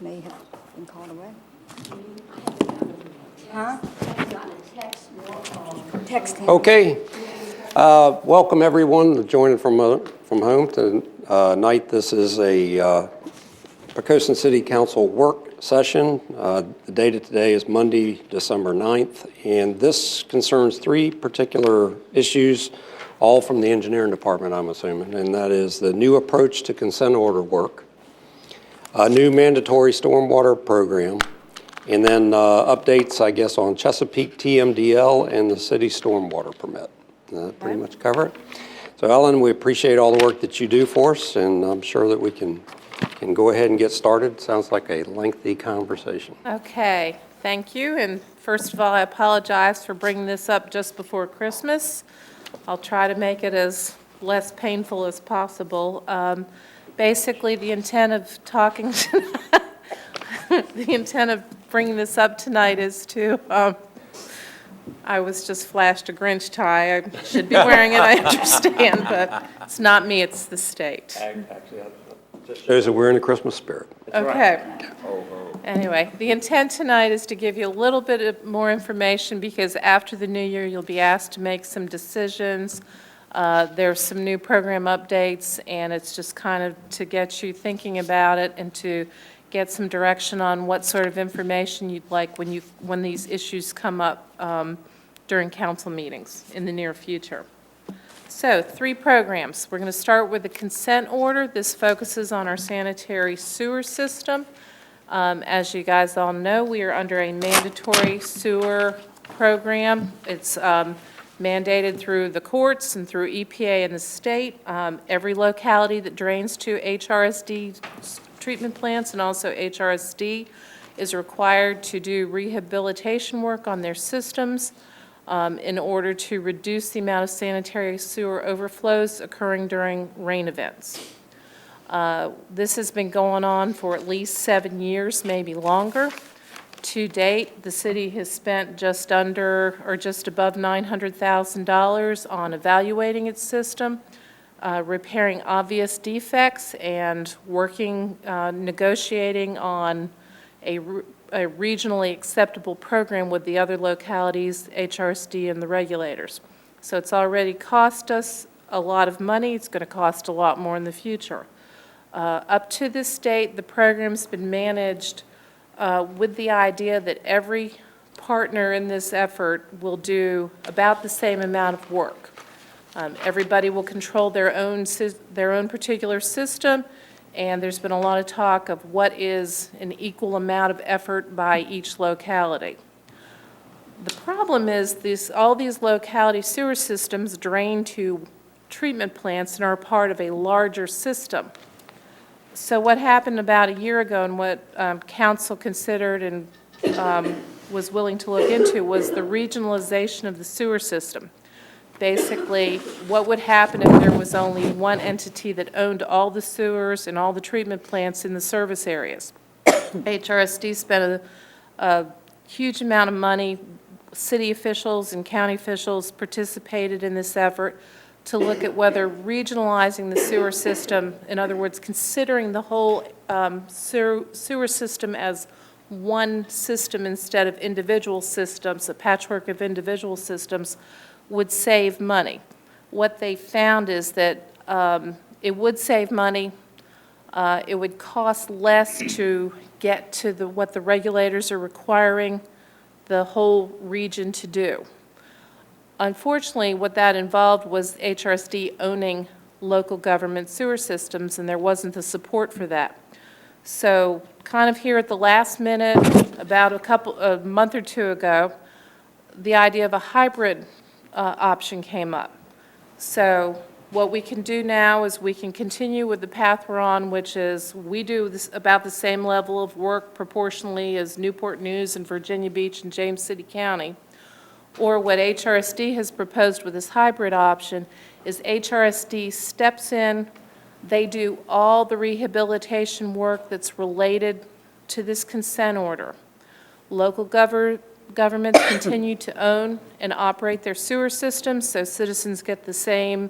may have been called away. Text him. Okay. Welcome everyone joining from home tonight. This is a Poquoson City Council work session. The date of today is Monday, December 9th, and this concerns three particular issues, all from the engineering department, I'm assuming, and that is the new approach to consent order work, a new mandatory stormwater program, and then updates, I guess, on Chesapeake TMDL and the city stormwater permit. Pretty much cover it. So Ellen, we appreciate all the work that you do for us, and I'm sure that we can go ahead and get started. Sounds like a lengthy conversation. Okay, thank you. And first of all, I apologize for bringing this up just before Christmas. I'll try to make it as less painful as possible. Basically, the intent of bringing this up tonight is to, I was just flashed a Grinch tie. I should be wearing it, I understand, but it's not me, it's the state. Actually, that just shows that we're in the Christmas spirit. Okay. Anyway, the intent tonight is to give you a little bit more information because after the new year, you'll be asked to make some decisions. There's some new program updates, and it's just kind of to get you thinking about it and to get some direction on what sort of information you'd like when these issues come up during council meetings in the near future. So, three programs. We're going to start with the consent order. This focuses on our sanitary sewer system. As you guys all know, we are under a mandatory sewer program. It's mandated through the courts and through EPA and the state. Every locality that drains to HRSD treatment plants and also HRSD is required to do rehabilitation work on their systems in order to reduce the amount of sanitary sewer overflows occurring during rain events. This has been going on for at least 7 years, maybe longer. To date, the city has spent just under or just above $900,000 on evaluating its system, repairing obvious defects, and working, negotiating on a regionally acceptable program with the other localities, HRSD, and the regulators. So it's already cost us a lot of money. It's going to cost a lot more in the future. Up to this date, the program's been managed with the idea that every partner in this effort will do about the same amount of work. Everybody will control their own particular system, and there's been a lot of talk of what is an equal amount of effort by each locality. The problem is all these locality sewer systems drain to treatment plants and are part of a larger system. So what happened about a year ago and what council considered and was willing to look into was the regionalization of the sewer system. Basically, what would happen if there was only one entity that owned all the sewers and all the treatment plants in the service areas? HRSD spent a huge amount of money. City officials and county officials participated in this effort to look at whether regionalizing the sewer system, in other words, considering the whole sewer system as one system instead of individual systems, a patchwork of individual systems, would save money. What they found is that it would save money. It would cost less to get to what the regulators are requiring the whole region to do. Unfortunately, what that involved was HRSD owning local government sewer systems, and there wasn't the support for that. So kind of here at the last minute, about a month or two ago, the idea of a hybrid option came up. So what we can do now is we can continue with the path we're on, which is we do about the same level of work proportionally as Newport News and Virginia Beach and James City County. Or what HRSD has proposed with this hybrid option is HRSD steps in, they do all the rehabilitation work that's related to this consent order. Local governments continue to own and operate their sewer systems, so citizens get the same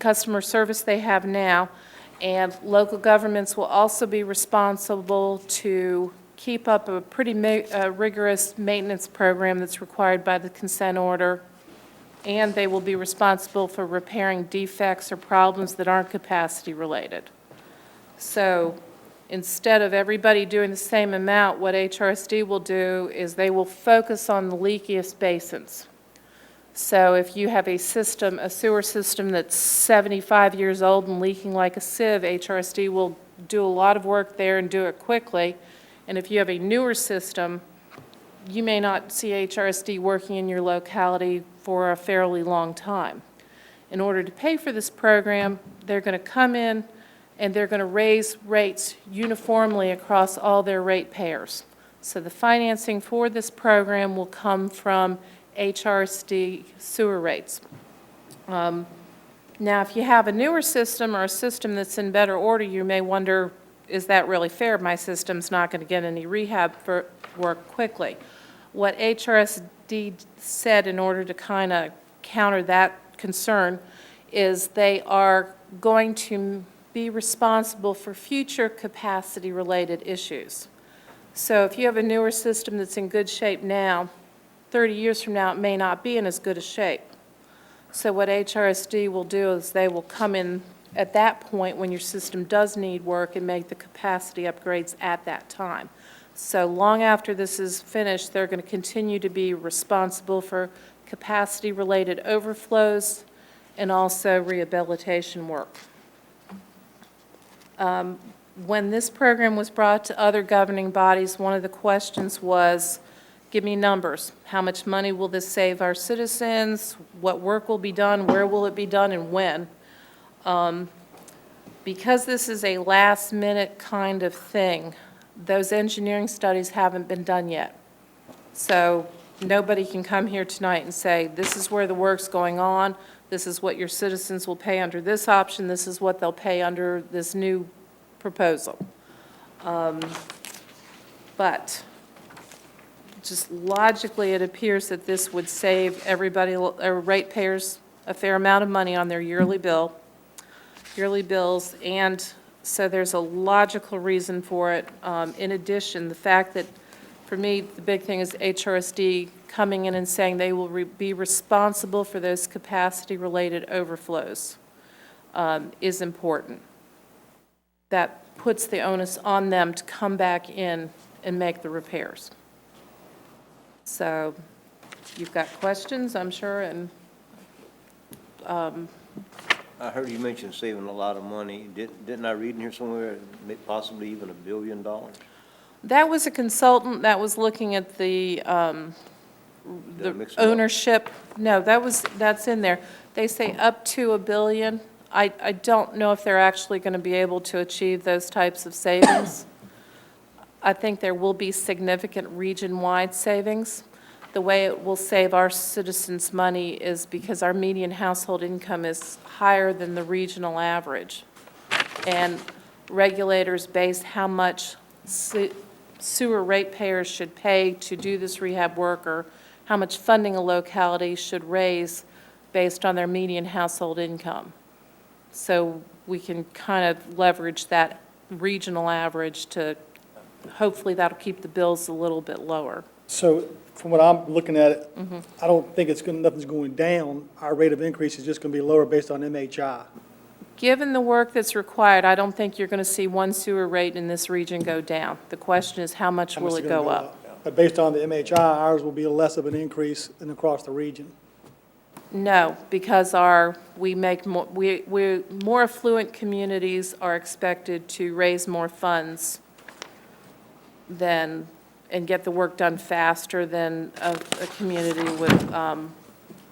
customer service they have now. And local governments will also be responsible to keep up a pretty rigorous maintenance program that's required by the consent order, and they will be responsible for repairing defects or problems that aren't capacity related. So instead of everybody doing the same amount, what HRSD will do is they will focus on the leakiest basins. So if you have a system, a sewer system that's 75 years old and leaking like a sieve, HRSD will do a lot of work there and do it quickly. And if you have a newer system, you may not see HRSD working in your locality for a fairly long time. In order to pay for this program, they're going to come in and they're going to raise rates uniformly across all their ratepayers. So the financing for this program will come from HRSD sewer rates. Now, if you have a newer system or a system that's in better order, you may wonder, is that really fair? My system's not going to get any rehab for work quickly. What HRSD said in order to kind of counter that concern is they are going to be responsible for future capacity-related issues. So if you have a newer system that's in good shape now, 30 years from now, it may not be in as good a shape. So what HRSD will do is they will come in at that point when your system does need work and make the capacity upgrades at that time. So long after this is finished, they're going to continue to be responsible for capacity-related overflows and also rehabilitation work. When this program was brought to other governing bodies, one of the questions was, give me numbers. How much money will this save our citizens? What work will be done? Where will it be done and when? Because this is a last-minute kind of thing, those engineering studies haven't been done yet. So nobody can come here tonight and say, this is where the work's going on, this is what your citizens will pay under this option, this is what they'll pay under this new proposal. But just logically, it appears that this would save everybody, or ratepayers, a fair amount of money on their yearly bills, and so there's a logical reason for it. In addition, the fact that, for me, the big thing is HRSD coming in and saying they will be responsible for those capacity-related overflows is important. That puts the onus on them to come back in and make the repairs. So you've got questions, I'm sure, and I heard you mention saving a lot of money. Didn't I read in here somewhere possibly even $1 billion? that was a consultant that was looking at the ownership. No, that's in there. They say up to $1 billion. I don't know if they're actually going to be able to achieve those types of savings. I think there will be significant region-wide savings. The way it will save our citizens money is because our median household income is higher than the regional average. And regulators base how much sewer ratepayers should pay to do this rehab work, or how much funding a locality should raise based on their median household income. So we can kind of leverage that regional average to, hopefully that'll keep the bills a little bit lower. So from what I'm looking at it, I don't think nothing's going down. Our rate of increase is just going to be lower based on MHI. Given the work that's required, I don't think you're going to see one sewer rate in this region go down. The question is, how much will it go up? But based on the MHI, ours will be less of an increase than across the region. No, because we're more affluent communities are expected to raise more funds than, and get the work done faster than a community with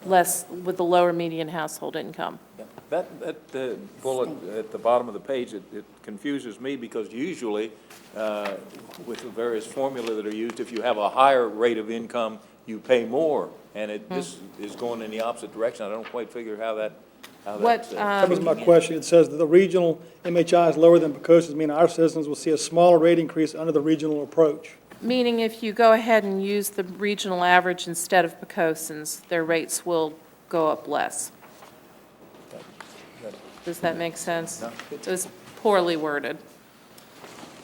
with a lower median household income. That bullet at the bottom of the page, it confuses me, because usually with the various formula that are used, if you have a higher rate of income, you pay more. And this is going in the opposite direction. I don't quite figure how that. That was my question. It says that the regional MHI is lower than Poquoson's, meaning our citizens will see a smaller rate increase under the regional approach. Meaning if you go ahead and use the regional average instead of Poquoson's, their rates will go up less. Does that make sense? It was poorly worded.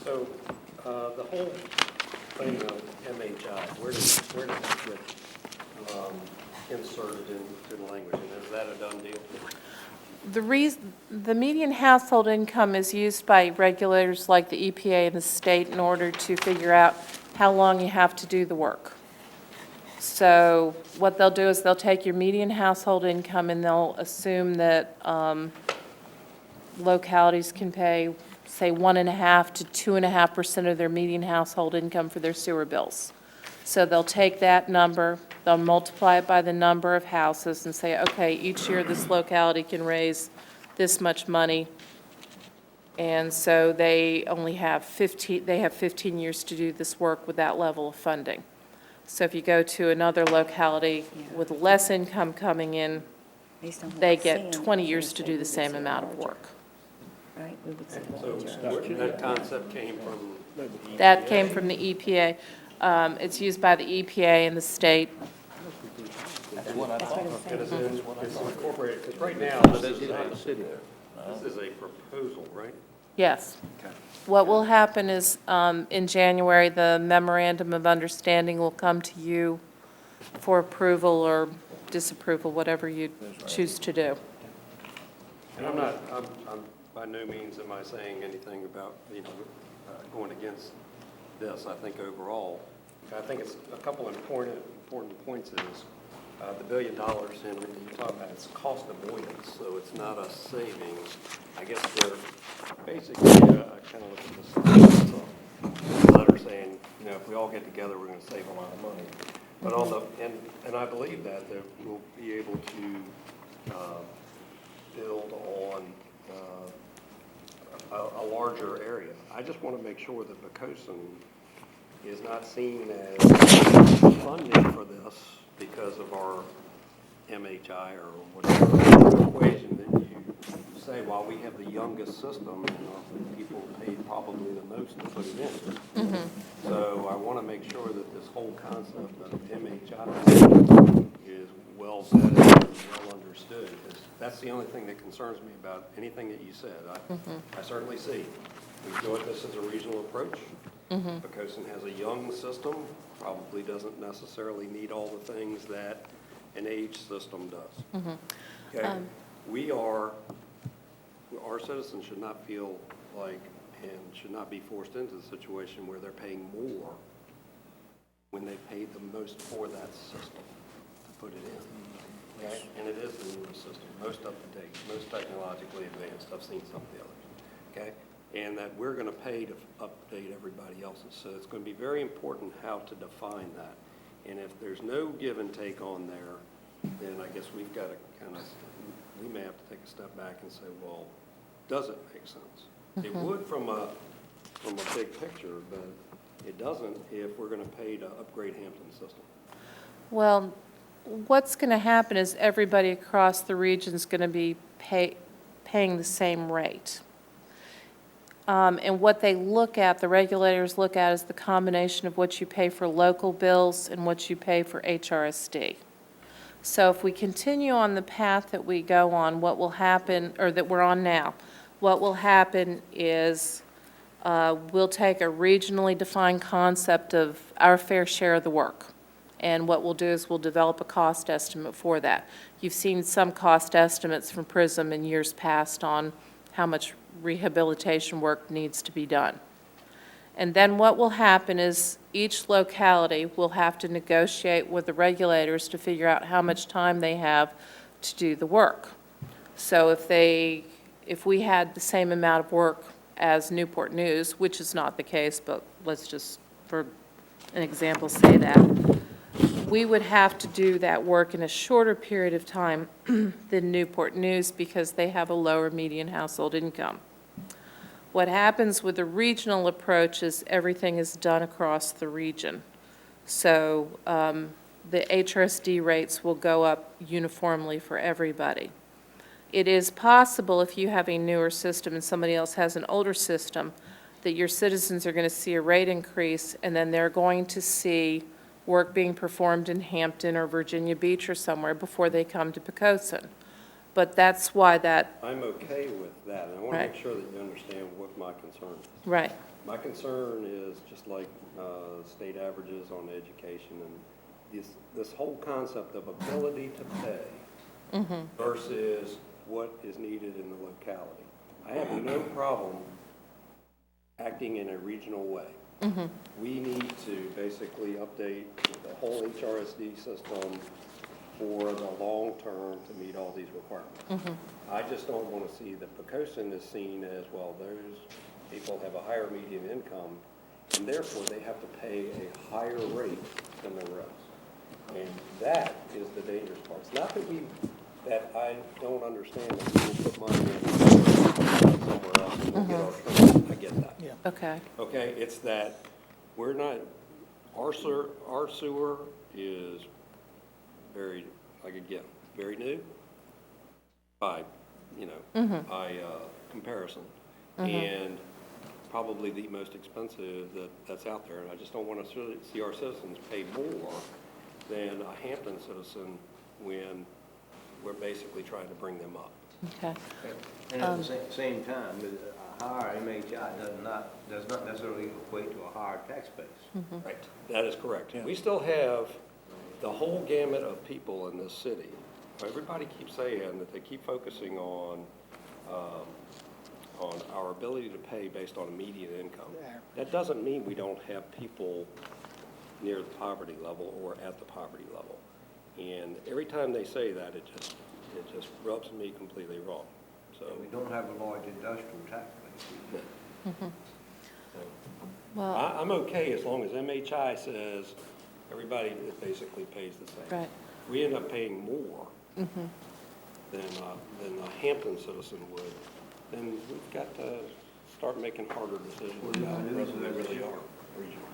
So, the whole thing of MHI, where does that get inserted into the language? And is that a done deal? The median household income is used by regulators like the EPA and the state in order to figure out how long you have to do the work. So what they'll do is they'll take your median household income and they'll assume that localities can pay, say, 1.5% to 2.5% of their median household income for their sewer bills. So they'll take that number, they'll multiply it by the number of houses and say, okay, each year this locality can raise this much money. And so they only have 15 years to do this work with that level of funding. So if you go to another locality with less income coming in, Based on what they it's get saying, 20 we years would to say do we the would same say amount of larger, work. Right, we would say So larger. that concept came from the That EPA? came from the EPA. It's used by the EPA and the state. That's what it's And it's saying. incorporated, because right now, this is a proposal, right? Yes. What will happen is, in January, the memorandum of understanding will come to you for approval or disapproval, whatever you choose to do. And I'm by no means am I saying anything about, going against this. I think overall, I think it's a couple important points is the $1 billion, and you talk about it's cost avoidance, so it's not a savings. I guess they're basically, I kind of look at this letter saying, if we all get together, we're going to save a lot of money. But on the, and I believe that we'll be able to build on a larger area. I just want to make sure that Poquoson is not seen as funding for this because of our MHI or whatever equation that you say, while we have the youngest system, people pay probably the most to put it in. So I want to make sure that this whole concept of MHI is well vetted and well understood, because that's the only thing that concerns me about anything that you said. I certainly see. We go at this as a regional approach. Poquoson has a young system, probably doesn't necessarily need all the things that an age system does. Okay? Our citizens should not feel like, and should not be forced into the situation where they're paying more when they paid the most for that system to put it in. Okay? And it is the newest system, most up to date, most technologically advanced. I've seen some of the others. Okay? And that we're going to pay to update everybody else's. So it's going to be very important how to define that. And if there's no give and take on there, then I guess we've got to we may have to take a step back and say, well, does it make sense? It would from a big picture, but it doesn't if we're going to pay to upgrade Hampton's system. Well, what's going to happen is everybody across the region is going to be paying the same rate. And what they look at, the regulators look at, is the combination of what you pay for local bills and what you pay for HRSD. So if we continue on the path that we go on, what will happen, or that we're on now, what will happen is we'll take a regionally defined concept of our fair share of the work. And what we'll do is we'll develop a cost estimate for that. You've seen some cost estimates from PRISM in years past on how much rehabilitation work needs to be done. And then what will happen is each locality will have to negotiate with the regulators to figure out how much time they have to do the work. So if we had the same amount of work as Newport News, which is not the case, but let's just, for an example, say that, we would have to do that work in a shorter period of time than Newport News because they have a lower median household income. What happens with the regional approach is everything is done across the region. So the HRSD rates will go up uniformly for everybody. It is possible if you have a newer system and somebody else has an older system that your citizens are going to see a rate increase and then they're going to see work being performed in Hampton or Virginia Beach or somewhere before they come to Poquoson. But that's why that, I'm okay with that, and I want to Right. make sure that you understand what my concern is. right, My concern is just like state averages on education and this whole concept of ability to pay versus what is needed in the locality. I have no problem acting in a regional way. We need to basically update the whole HRSD system for the long term to meet all these requirements. I just don't want to see that Poquoson is seen as, well, those people have a higher median income, and therefore they have to pay a higher rate than the rest. And that is the dangerous part. It's not that I don't understand that we will put money in somewhere else and we'll get our turn. I get that. Yeah. okay, Okay, it's that we're not, our sewer is very, like again, very new by, by comparison. And probably the most expensive that's out there. And I just don't want to see our citizens pay more than a Hampton citizen when we're basically trying to bring them up. okay. And at the same time, a higher MHI does not necessarily equate to a higher tax base. Right, that is correct. We still have the whole gamut of people in this city. Everybody keeps saying that they keep focusing on our ability to pay based on a median income. That doesn't mean we don't have people near the poverty level or at the poverty level. And every time they say that, it just rubs me completely wrong. So We don't have a large industrial tax base. Well, I'm okay as long as MHI says everybody basically pays the same. right, We end up paying more than a Hampton citizen would, then we've got to start making harder decisions about whether they really are regional.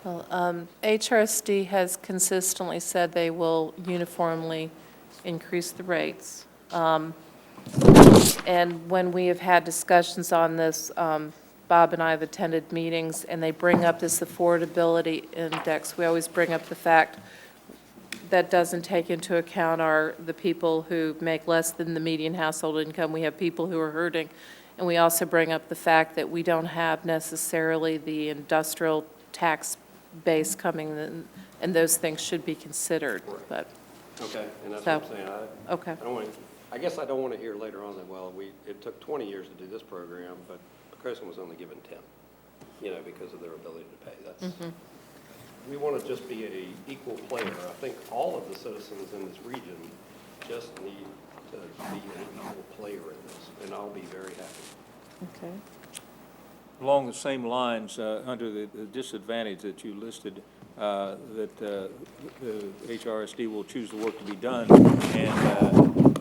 well, HRSD has consistently said they will uniformly increase the rates. And when we have had discussions on this, Bob and I have attended meetings, and they bring up this affordability index. We always bring up the fact that doesn't take into account the people who make less than the median household income. We have people who are hurting. And we also bring up the fact that we don't have necessarily the industrial tax base coming in, and those things should be considered, but, Okay, and that's what I'm saying. okay. I guess I don't want to hear later on that, well, it took 20 years to do this program, but Poquoson was only given 10, because of their ability to pay. That's, we want to just be an equal player. I think all of the citizens in this region just need to be an equal player in this, and I'll be very happy. Okay. Along the same lines, under the disadvantage that you listed, that the HRSD will choose the work to be done, and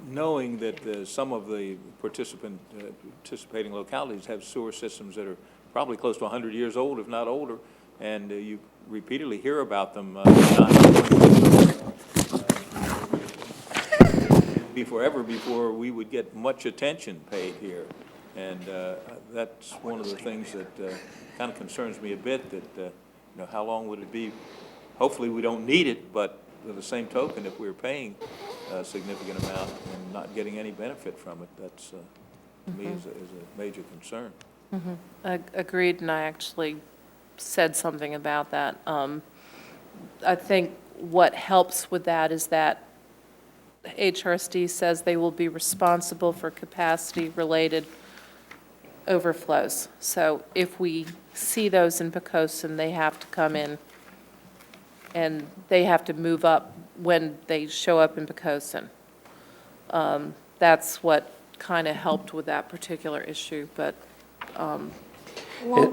knowing that some of the participating localities have sewer systems that are probably close to 100 years old, if not older, and you repeatedly hear about them be forever before we would get much attention paid here. And that's one of the things that kind of concerns me a bit, that, how long would it be? Hopefully we don't need it, but with the same token, if we're paying a significant amount and not getting any benefit from it, that's, to me, is a major concern. Agreed, and I actually said something about that. I think what helps with that is that HRSD says they will be responsible for capacity-related overflows. So if we see those in Poquoson, they have to come in, and they have to move up when they show up in Poquoson. That's what kind of helped with that particular issue, but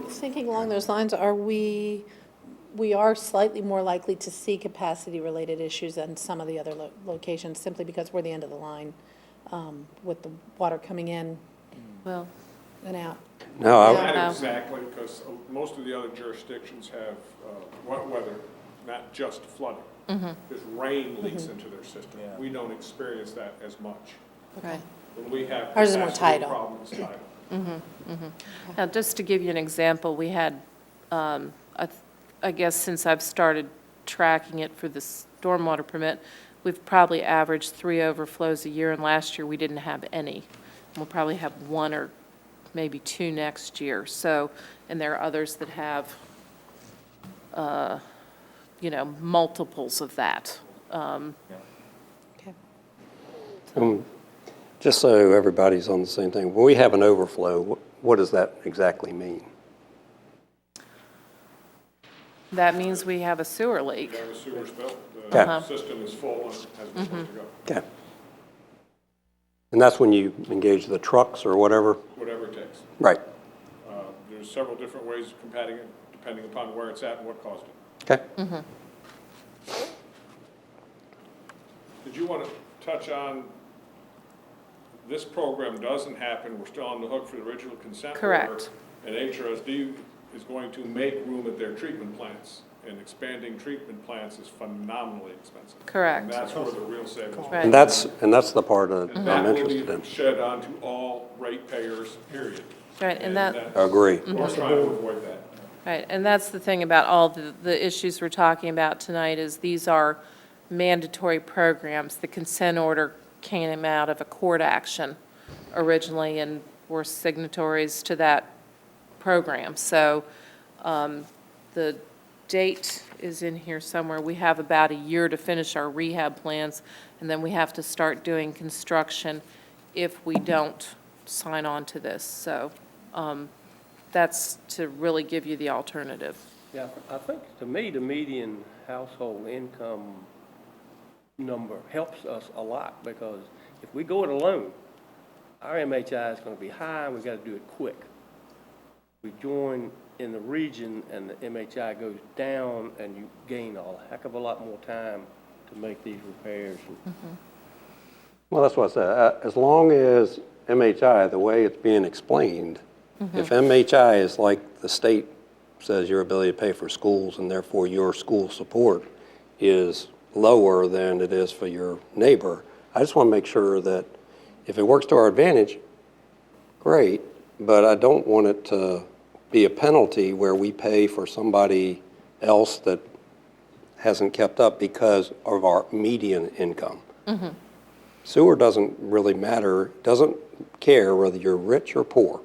Thinking along those lines, we are slightly more likely to see capacity-related issues than some of the other locations, simply because we're the end of the line with the water coming in well, and out. No, Not exactly, because most of the other jurisdictions have wet weather, not just flooding. Because rain leaks into their system. Yeah. We don't experience that as much. right. When we have Ours is more capacity tidal. problems, tidal. Now, just to give you an example, we had, I guess since I've started tracking it for the stormwater permit, we've probably averaged 3 overflows a year, and last year we didn't have any. We'll probably have 1 or maybe 2 next year. So, and there are others that have, multiples of that. Okay. Just so everybody's on the same thing, when we have an overflow, what does that exactly mean? That means we have a sewer leak. There was sewer spill, Okay. the system is full and hasn't been supposed to go, Okay. And that's when you engage the trucks or whatever? whatever it takes. Right. There's several different ways of combating it, depending upon where it's at and what caused it. Okay. Did you want to touch on, this program doesn't happen, we're still on the hook for the original consent order. Correct. And HRSD is going to make room at their treatment plants, and expanding treatment plants is phenomenally expensive. Correct. And that's where the real savings will be. Right. And that's the part that And I'm that will interested in. be shed onto all ratepayers, period. Right, and that, Agree. We're trying to avoid that. right, and that's the thing about all the issues we're talking about tonight is these are mandatory programs. The consent order came out of a court action originally, and we're signatories to that program. So the date is in here somewhere. We have about a year to finish our rehab plans, and then we have to start doing construction if we don't sign on to this. So that's to really give you the alternative. Yeah, I think, to me, the median household income number helps us a lot, because if we go it alone, our MHI is going to be high, and we've got to do it quick. We join in the region, and the MHI goes down, and you gain a heck of a lot more time to make these repairs. Well, that's what I said. As long as MHI, the way it's being explained, if MHI is like the state says your ability to pay for schools, and therefore your school support is lower than it is for your neighbor, I just want to make sure that if it works to our advantage, great, but I don't want it to be a penalty where we pay for somebody else that hasn't kept up because of our median income. Sewer doesn't really matter, doesn't care whether you're rich or poor.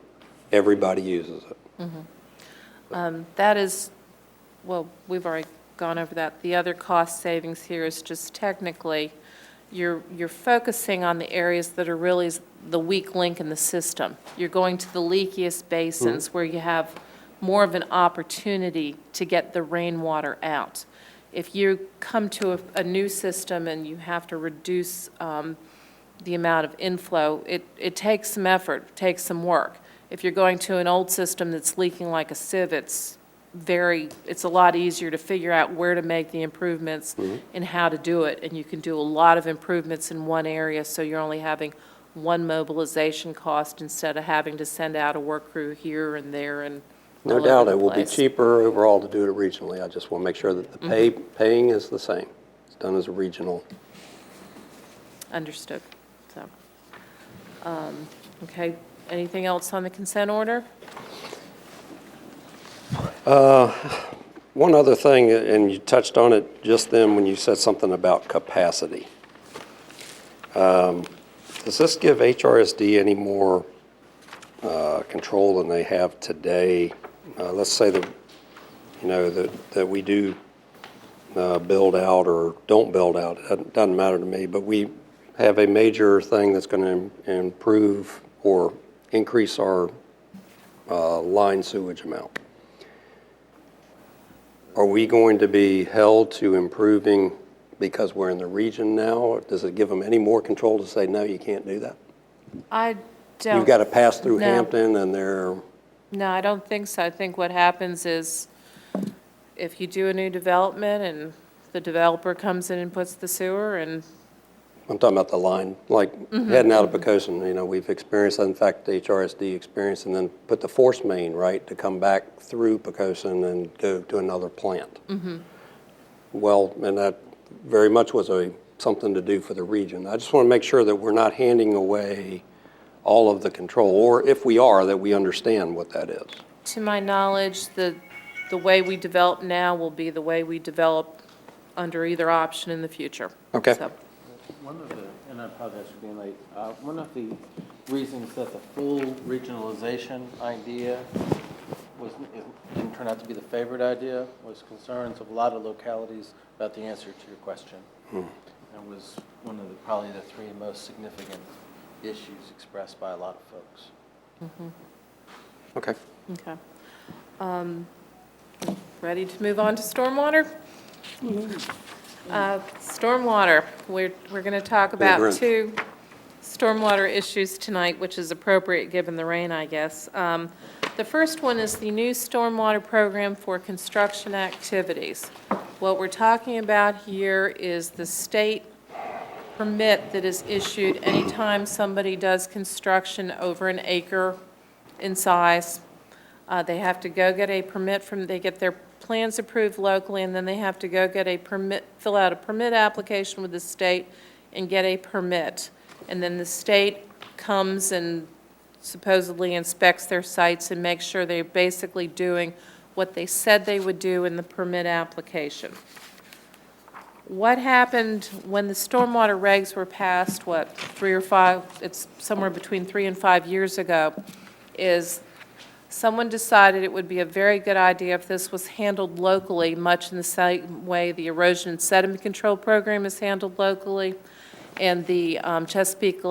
Everybody uses it. That is, well, we've already gone over that. The other cost savings here is just technically, you're focusing on the areas that are really the weak link in the system. You're going to the leakiest basins where you have more of an opportunity to get the rainwater out. If you come to a new system and you have to reduce the amount of inflow, it takes some effort, it takes some work. If you're going to an old system that's leaking like a sieve, it's a lot easier to figure out where to make the improvements and how to do it. And you can do a lot of improvements in one area, so you're only having one mobilization cost instead of having to send out a work crew here and there and No all over doubt the it will be place. cheaper overall to do it regionally. I just want to make sure that the paying is the same. It's done as a regional. Understood. So, okay, anything else on the consent order? One other thing, and you touched on it just then when you said something about capacity. Does this give HRSD any more control than they have today? Let's say that, that we do build out or don't build out. It doesn't matter to me, but we have a major thing that's going to improve or increase our line sewage amount. Are we going to be held to improving because we're in the region now? Or does it give them any more control to say, no, you can't do that? I don't. You've got to pass through No. Hampton and they're, No, I don't think so. I think what happens is if you do a new development and the developer comes in and puts the sewer and, I'm talking about the line, like heading out of Poquoson, we've experienced that. In fact, the HRSD experienced, and then put the force main, right, to come back through Poquoson and go to another plant. Well, and that very much was something to do for the region. I just want to make sure that we're not handing away all of the control, or if we are, that we understand what that is. to my knowledge, the way we develop now will be the way we develop under either option in the future. Okay. So, One of the, and I apologize for being late, one of the reasons that the full regionalization idea didn't turn out to be the favorite idea was concerns of a lot of localities about the answer to your question. It was one of the, probably the three most significant issues expressed by a lot of folks. Okay. Okay. Ready to move on to stormwater? Stormwater, we're going to talk about Brent. two stormwater issues tonight, which is appropriate given the rain, I guess. The first one is the new stormwater program for construction activities. What we're talking about here is the state permit that is issued anytime somebody does construction over an acre in size. They have to go get a permit they get their plans approved locally, and then they have to go get a permit, fill out a permit application with the state and get a permit. And then the state comes and supposedly inspects their sites and makes sure they're basically doing what they said they would do in the permit application. What happened when the stormwater regs were passed, 3 or 5, it's somewhere between 3 and 5 years ago, is someone decided it would be a very good idea if this was handled locally, much in the same way the erosion and sediment control program is handled locally, and the Chesapeake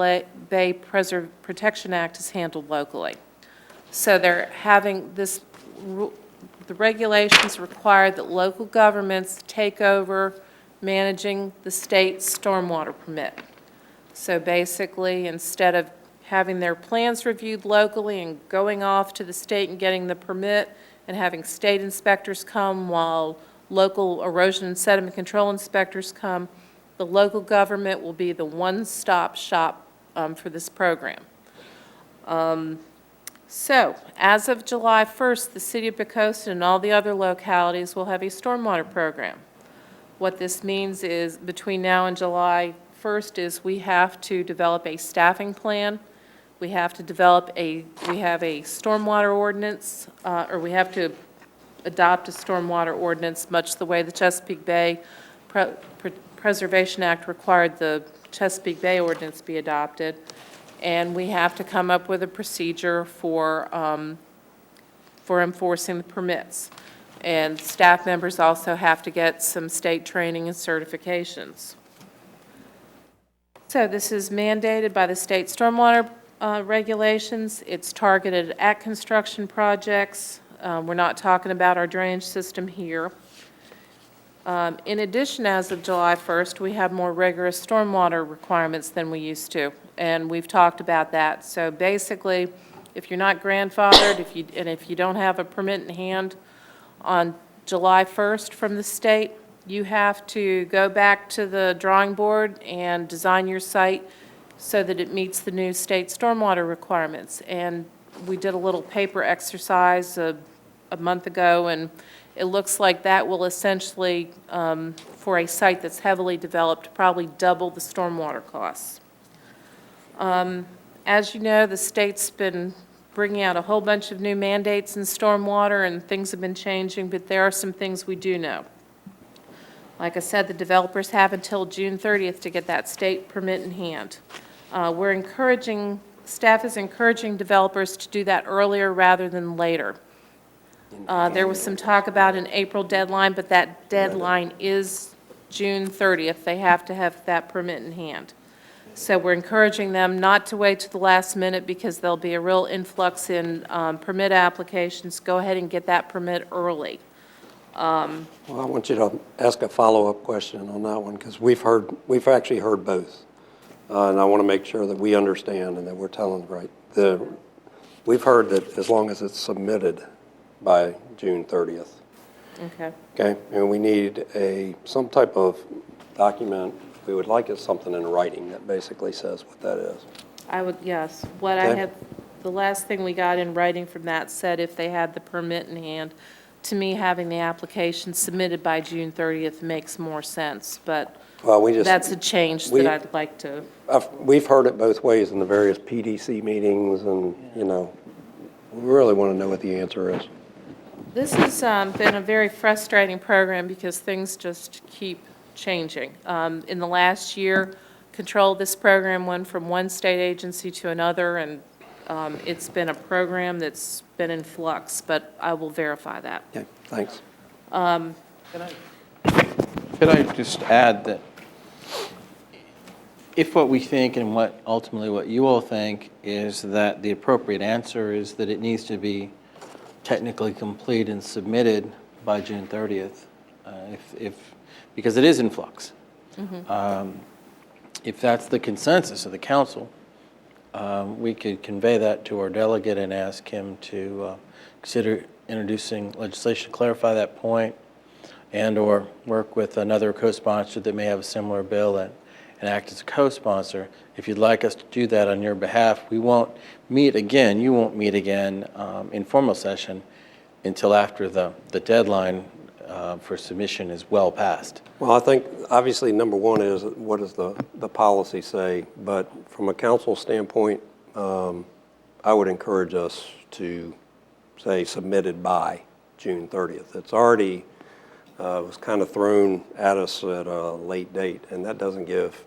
Bay Protection Act is handled locally. So they're having this, the regulations require that local governments take over managing the state's stormwater permit. So basically, instead of having their plans reviewed locally and going off to the state and getting the permit and having state inspectors come while local erosion and sediment control inspectors come, the local government will be the one-stop shop for this program. So, as of July 1st, the city of Poquoson and all the other localities will have a stormwater program. What this means is between now and July 1st is we have to develop a staffing plan. We have to develop we have a stormwater ordinance, or we have to adopt a stormwater ordinance, much the way the Chesapeake Bay Preservation Act required the Chesapeake Bay ordinance be adopted. And we have to come up with a procedure for enforcing the permits. And staff members also have to get some state training and certifications. So this is mandated by the state stormwater regulations. It's targeted at construction projects. We're not talking about our drainage system here. In addition, as of July 1st, we have more rigorous stormwater requirements than we used to, and we've talked about that. So basically, if you're not grandfathered, if you don't have a permit in hand on July 1st from the state, you have to go back to the drawing board and design your site so that it meets the new state stormwater requirements. And we did a little paper exercise a month ago, and it looks like that will essentially, for a site that's heavily developed, probably double the stormwater costs. As you know, the state's been bringing out a whole bunch of new mandates in stormwater, and things have been changing, but there are some things we do know. Like I said, the developers have until June 30th to get that state permit in hand. Staff is encouraging developers to do that earlier rather than later. There was some talk about an April deadline, but that deadline is June 30th. They have to have that permit in hand. So we're encouraging them not to wait to the last minute because there'll be a real influx in permit applications. Go ahead and get that permit early. Well, I want you to ask a follow-up question on that one, because we've actually heard both. And I want to make sure that we understand and that we're telling right. We've heard that as long as it's submitted by June 30th. Okay. Okay, and we need some type of document. We would like it something in writing that basically says what that is. Yes. What I had, the last thing we got in writing from that said if they had the permit in hand. To me, having the application submitted by June 30th makes more sense, but that's a change that I'd like to. We've heard it both ways in the various PDC meetings, and, we really want to know what the answer is. This has been a very frustrating program because things just keep changing. In the last year, control this program went from one state agency to another, and it's been a program that's been in flux, but I will verify that. Okay, thanks. Could I just add that if what we think and what ultimately what you all think is that the appropriate answer is that it needs to be technically complete and submitted by June 30th, because it is in flux. If that's the consensus of the council, we could convey that to our delegate and ask him to consider introducing legislation to clarify that point, and/or work with another co-sponsor that may have a similar bill and act as a co-sponsor. If you'd like us to do that on your behalf, we won't meet again, you won't meet again in formal session until after the deadline for submission is well past. Well, I think, obviously, number one is, what does the policy say? But from a council standpoint, I would encourage us to say submitted by June 30th. It's already, was kind of thrown at us at a late date, and that doesn't give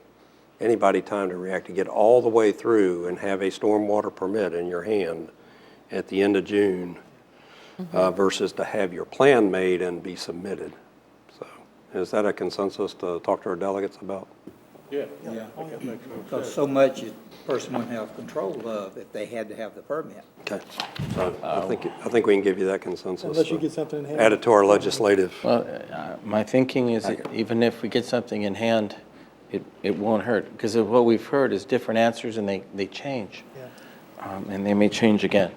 anybody time to react, to get all the way through and have a stormwater permit in your hand at the end of June versus to have your plan made and be submitted. So is that a consensus to talk to our delegates about? Yeah. Yeah, because so much a person wouldn't have control of if they had to have the permit. Okay. So I think we can give you that consensus. Unless you get something in hand. Add it to our legislative. Well, my thinking is that even if we get something in hand, it won't hurt, because of what we've heard is different answers and they change. Yeah. And they may change again.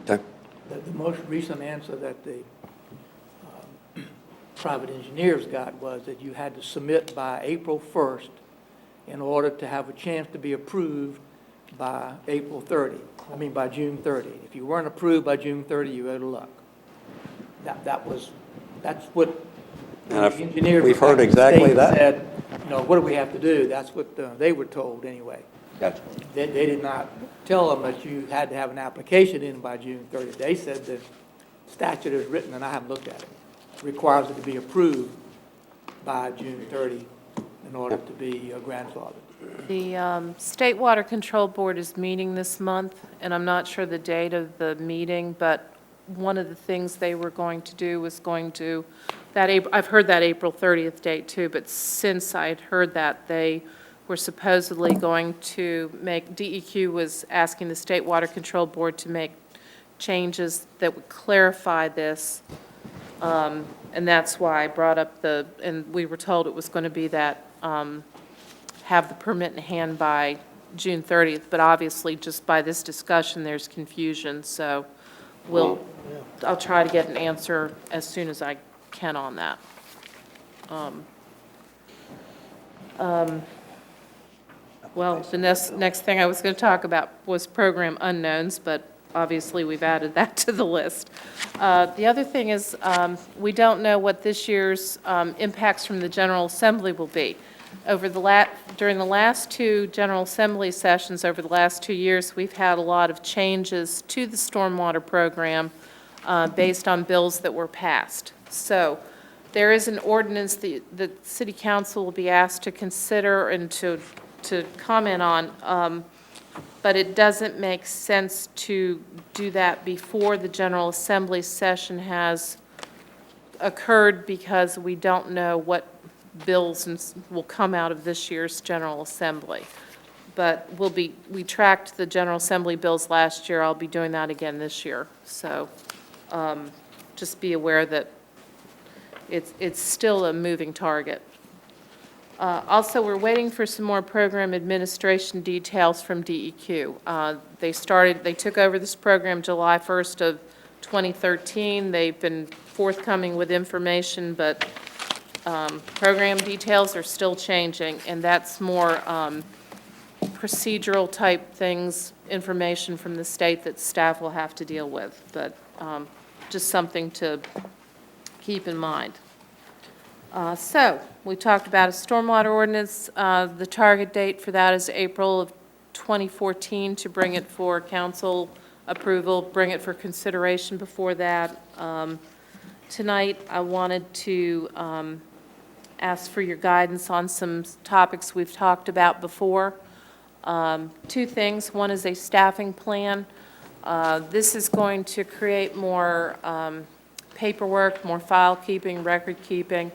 Okay. The most recent answer that the private engineers got was that you had to submit by April 1st in order to have a chance to be approved by by June 30. If you weren't approved by June 30, you out of luck. That's what the engineers. We've heard exactly that. Said, what do we have to do? That's what they were told anyway. Gotcha. They did not tell them that you had to have an application in by June 30. They said the statute is written, and I haven't looked at it, requires it to be approved by June 30 in order to be grandfathered. The State Water Control Board is meeting this month, and I'm not sure the date of the meeting, but one of the things they were going to do was I've heard that April 30th date too, but since I'd heard that, they were supposedly going to DEQ was asking the State Water Control Board to make changes that would clarify this, and that's why I brought up and we were told it was going to be that have the permit in hand by June 30th, but obviously just by this discussion, there's confusion, so I'll try to get an answer as soon as I can on that. Well, the next thing I was going to talk about was program unknowns, but obviously we've added that to the list. The other thing is we don't know what this year's impacts from the General Assembly will be. During the last two General Assembly sessions over the last 2 years, we've had a lot of changes to the stormwater program based on bills that were passed. So there is an ordinance that the City Council will be asked to consider and to comment on, but it doesn't make sense to do that before the General Assembly session has occurred because we don't know what bills will come out of this year's General Assembly. But we tracked the General Assembly bills last year. I'll be doing that again this year. So just be aware that it's still a moving target. Also, we're waiting for some more program administration details from DEQ. They took over this program July 1st of 2013. They've been forthcoming with information, but program details are still changing, and that's more procedural type things, information from the state that staff will have to deal with, but just something to keep in mind. So we talked about a stormwater ordinance. The target date for that is April of 2014 to bring it for council approval, bring it for consideration before that. Tonight, I wanted to ask for your guidance on some topics we've talked about before. Two things. One is a staffing plan. This is going to create more paperwork, more file keeping, record keeping,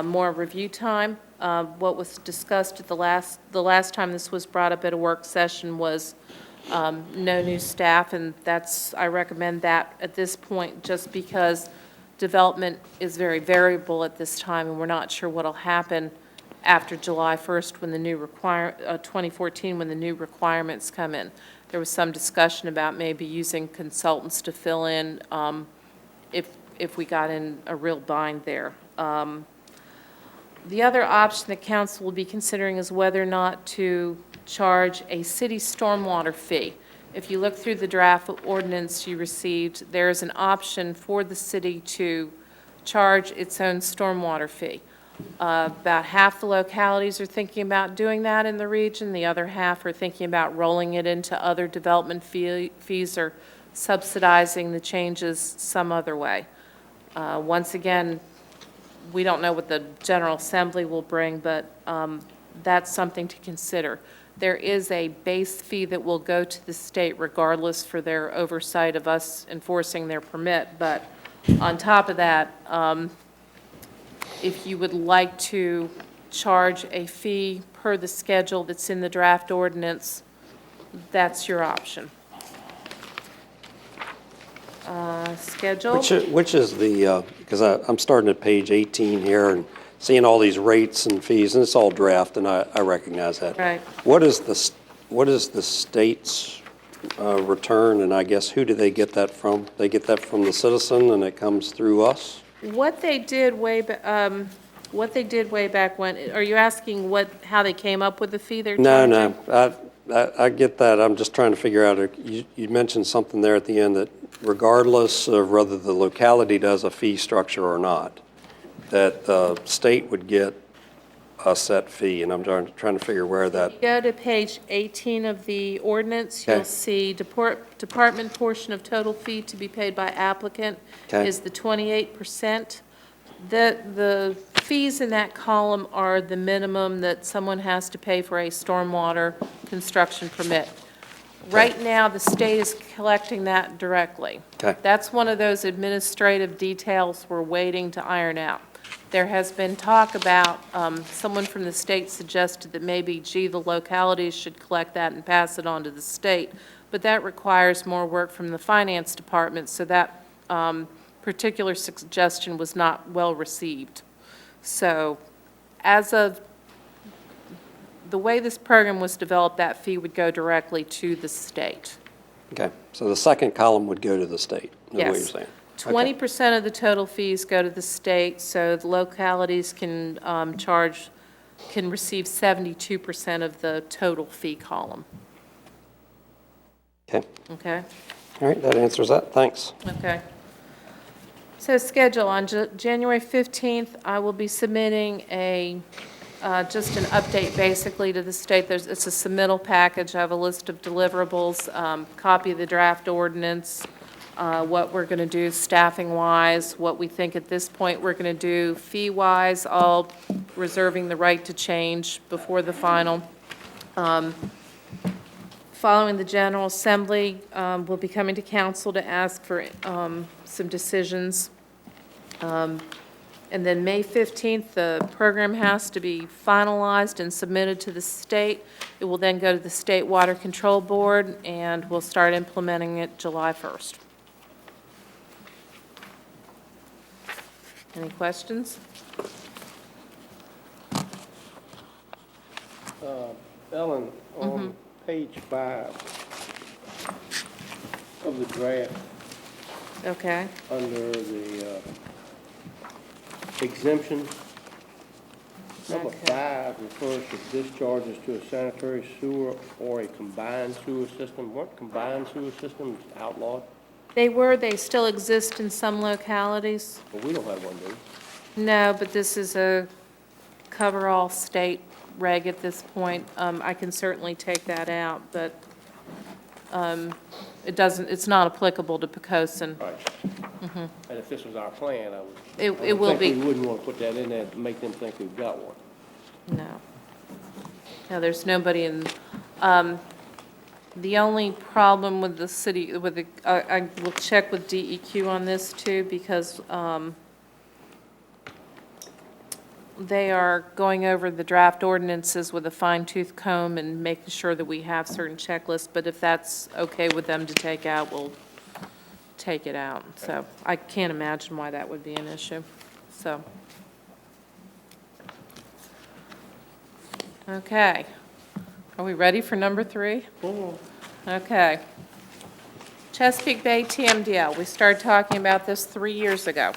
more review time. What was discussed at the last time this was brought up at a work session was no new staff, and I recommend that at this point, just because development is very variable at this time, and we're not sure what'll happen after July 1st when the new 2014 when the new requirements come in. There was some discussion about maybe using consultants to fill in if we got in a real bind there. The other option that council will be considering is whether or not to charge a city stormwater fee. If you look through the draft ordinance you received, there is an option for the city to charge its own stormwater fee. About half the localities are thinking about doing that in the region. The other half are thinking about rolling it into other development fees or subsidizing the changes some other way. Once again, we don't know what the General Assembly will bring, but that's something to consider. There is a base fee that will go to the state regardless for their oversight of us enforcing their permit, but on top of that, if you would like to charge a fee per the schedule that's in the draft ordinance, that's your option. Schedule. Which is the, because I'm starting at page 18 here and seeing all these rates and fees, and it's all draft, and I recognize that. Right. What is the state's return, and I guess who do they get that from? They get that from the citizen, and it comes through us? What they did way back when, are you asking how they came up with the fee they're charging? No, I get that. I'm just trying to figure out, you mentioned something there at the end that regardless of whether the locality does a fee structure or not, that the state would get a set fee, and I'm trying to figure where that. If you go to page 18 of the ordinance, Okay. you'll see department portion of total fee to be paid by applicant Okay. is the 28%. The fees in that column are the minimum that someone has to pay for a stormwater construction permit. Right now, the state is collecting that directly. Okay. That's one of those administrative details we're waiting to iron out. There has been talk about, someone from the state suggested that maybe, the localities should collect that and pass it on to the state, but that requires more work from the finance department, so that particular suggestion was not well received. So as of the way this program was developed, that fee would go directly to the state. Okay, so the second column would go to the state, is what you're Yes. saying? 20% of the total fees go to the state, so the localities can receive 72% of the total fee column. Okay, Okay? all right, that answers that, thanks. Okay. So schedule, on January 15th, I will be submitting just an update basically to the state. It's a submittal package. I have a list of deliverables, copy of the draft ordinance, what we're going to do staffing-wise, what we think at this point we're going to do fee-wise, all reserving the right to change before the final. Following the General Assembly, we'll be coming to council to ask for some decisions. And then May 15th, the program has to be finalized and submitted to the state. It will then go to the State Water Control Board, and we'll start implementing it July 1st. Any questions? Ellen, on page 5 of the draft, Okay. under the exemption, number Okay. 5 refers to discharges to a sanitary sewer or a combined sewer system. Weren't combined sewer systems outlawed? They still exist in some localities. Well, we don't have one, do we? No, but this is a cover-all state reg at this point. I can certainly take that out, but it doesn't, it's not applicable to Poquoson. Right. And if this was our plan, I would. It will be. We wouldn't want to put that in there to make them think we've got one. No. No, there's nobody in, the only problem with the city, with the, I will check with DEQ on this too, because, they are going over the draft ordinances with a fine-tooth comb and making sure that we have certain checklists, but if that's okay with them to take out, we'll take it out. So I can't imagine why that would be an issue, so. Okay. Are we ready for number 3? Okay. Chesapeake Bay TMDL, we started talking about this 3 years ago.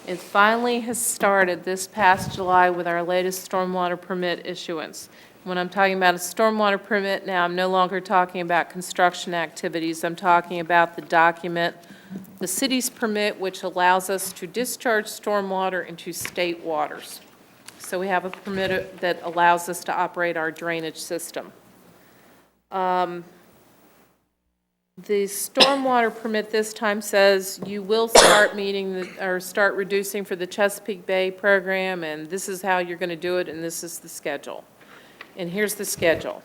It finally has started this past July with our latest stormwater permit issuance. When I'm talking about a stormwater permit now, I'm no longer talking about construction activities. I'm talking about the document, the city's permit, which allows us to discharge stormwater into state waters. So we have a permit that allows us to operate our drainage system. The stormwater permit this time says you will start meeting, or start reducing for the Chesapeake Bay program, and this is how you're going to do it, and this is the schedule. And here's the schedule.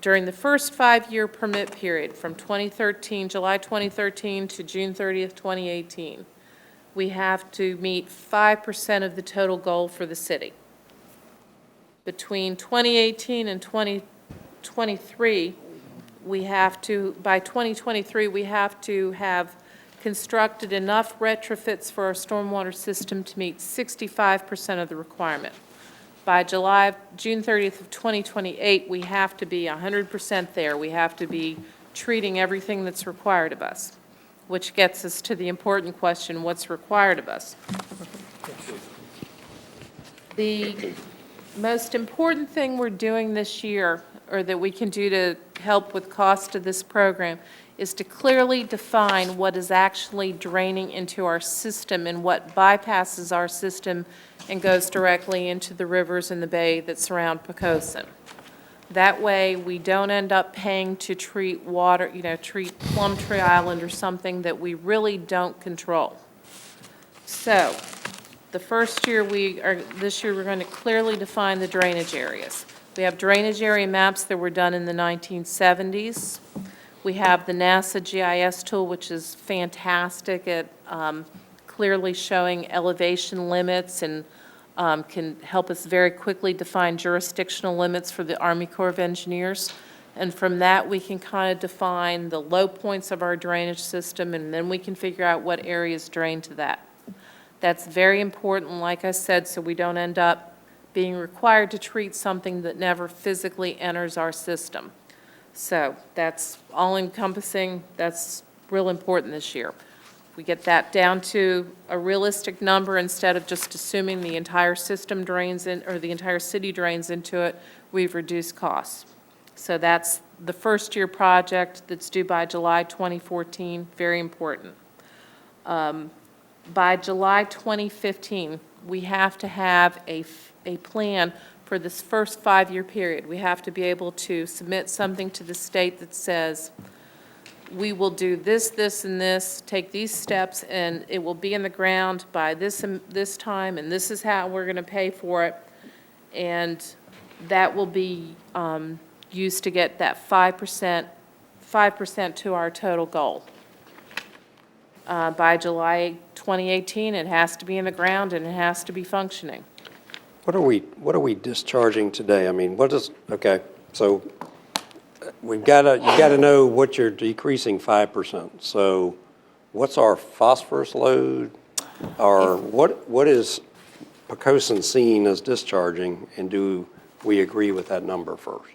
During the first 5-year permit period, from 2013, July 2013 to June 30th, 2018, we have to meet 5% of the total goal for the city. Between 2018 and 2023, we have to, by 2023, we have to have constructed enough retrofits for our stormwater system to meet 65% of the requirement. By June 30th of 2028, we have to be 100% there. We have to be treating everything that's required of us, which gets us to the important question, what's required of us? The most important thing we're doing this year, or that we can do to help with cost of this program, is to clearly define what is actually draining into our system and what bypasses our system and goes directly into the rivers and the bay that surround Poquoson. That way, we don't end up paying to treat water, treat Plumtree Island or something that we really don't control. So, the first year this year we're going to clearly define the drainage areas. We have drainage area maps that were done in the 1970s. We have the NASA GIS tool, which is fantastic at clearly showing elevation limits and can help us very quickly define jurisdictional limits for the Army Corps of Engineers. And from that, we can kind of define the low points of our drainage system, and then we can figure out what areas drain to that. That's very important, like I said, so we don't end up being required to treat something that never physically enters our system. So that's all encompassing, that's real important this year. We get that down to a realistic number instead of just assuming the entire system drains in, or the entire city drains into it, we've reduced costs. So that's the first year project that's due by July 2014, very important. By July 2015, we have to have a plan for this first 5-year period. We have to be able to submit something to the state that says, we will do this, this, and this, take these steps, and it will be in the ground by this time, and this is how we're going to pay for it. And that will be used to get that 5% to our total goal. By July 2018, it has to be in the ground and it has to be functioning. What are we discharging today? I mean, okay, so you gotta know what you're decreasing 5%. So what's our phosphorus load? Or what is Poquoson seen as discharging, and do we agree with that number first?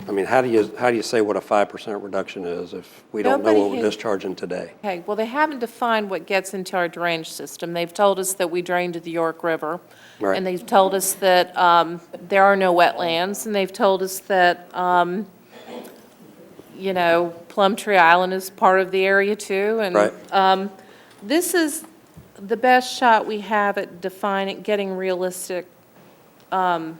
I mean, how do you say what a 5% reduction is if we don't know what we're discharging today? Okay, well, they haven't defined what gets into our drainage system. They've told us that we drain to the York River. Right. And they've told us that there are no wetlands, and they've told us that, Plumtree Island is part of the area too. And Right. This is the best shot we have at defining, getting a realistic load.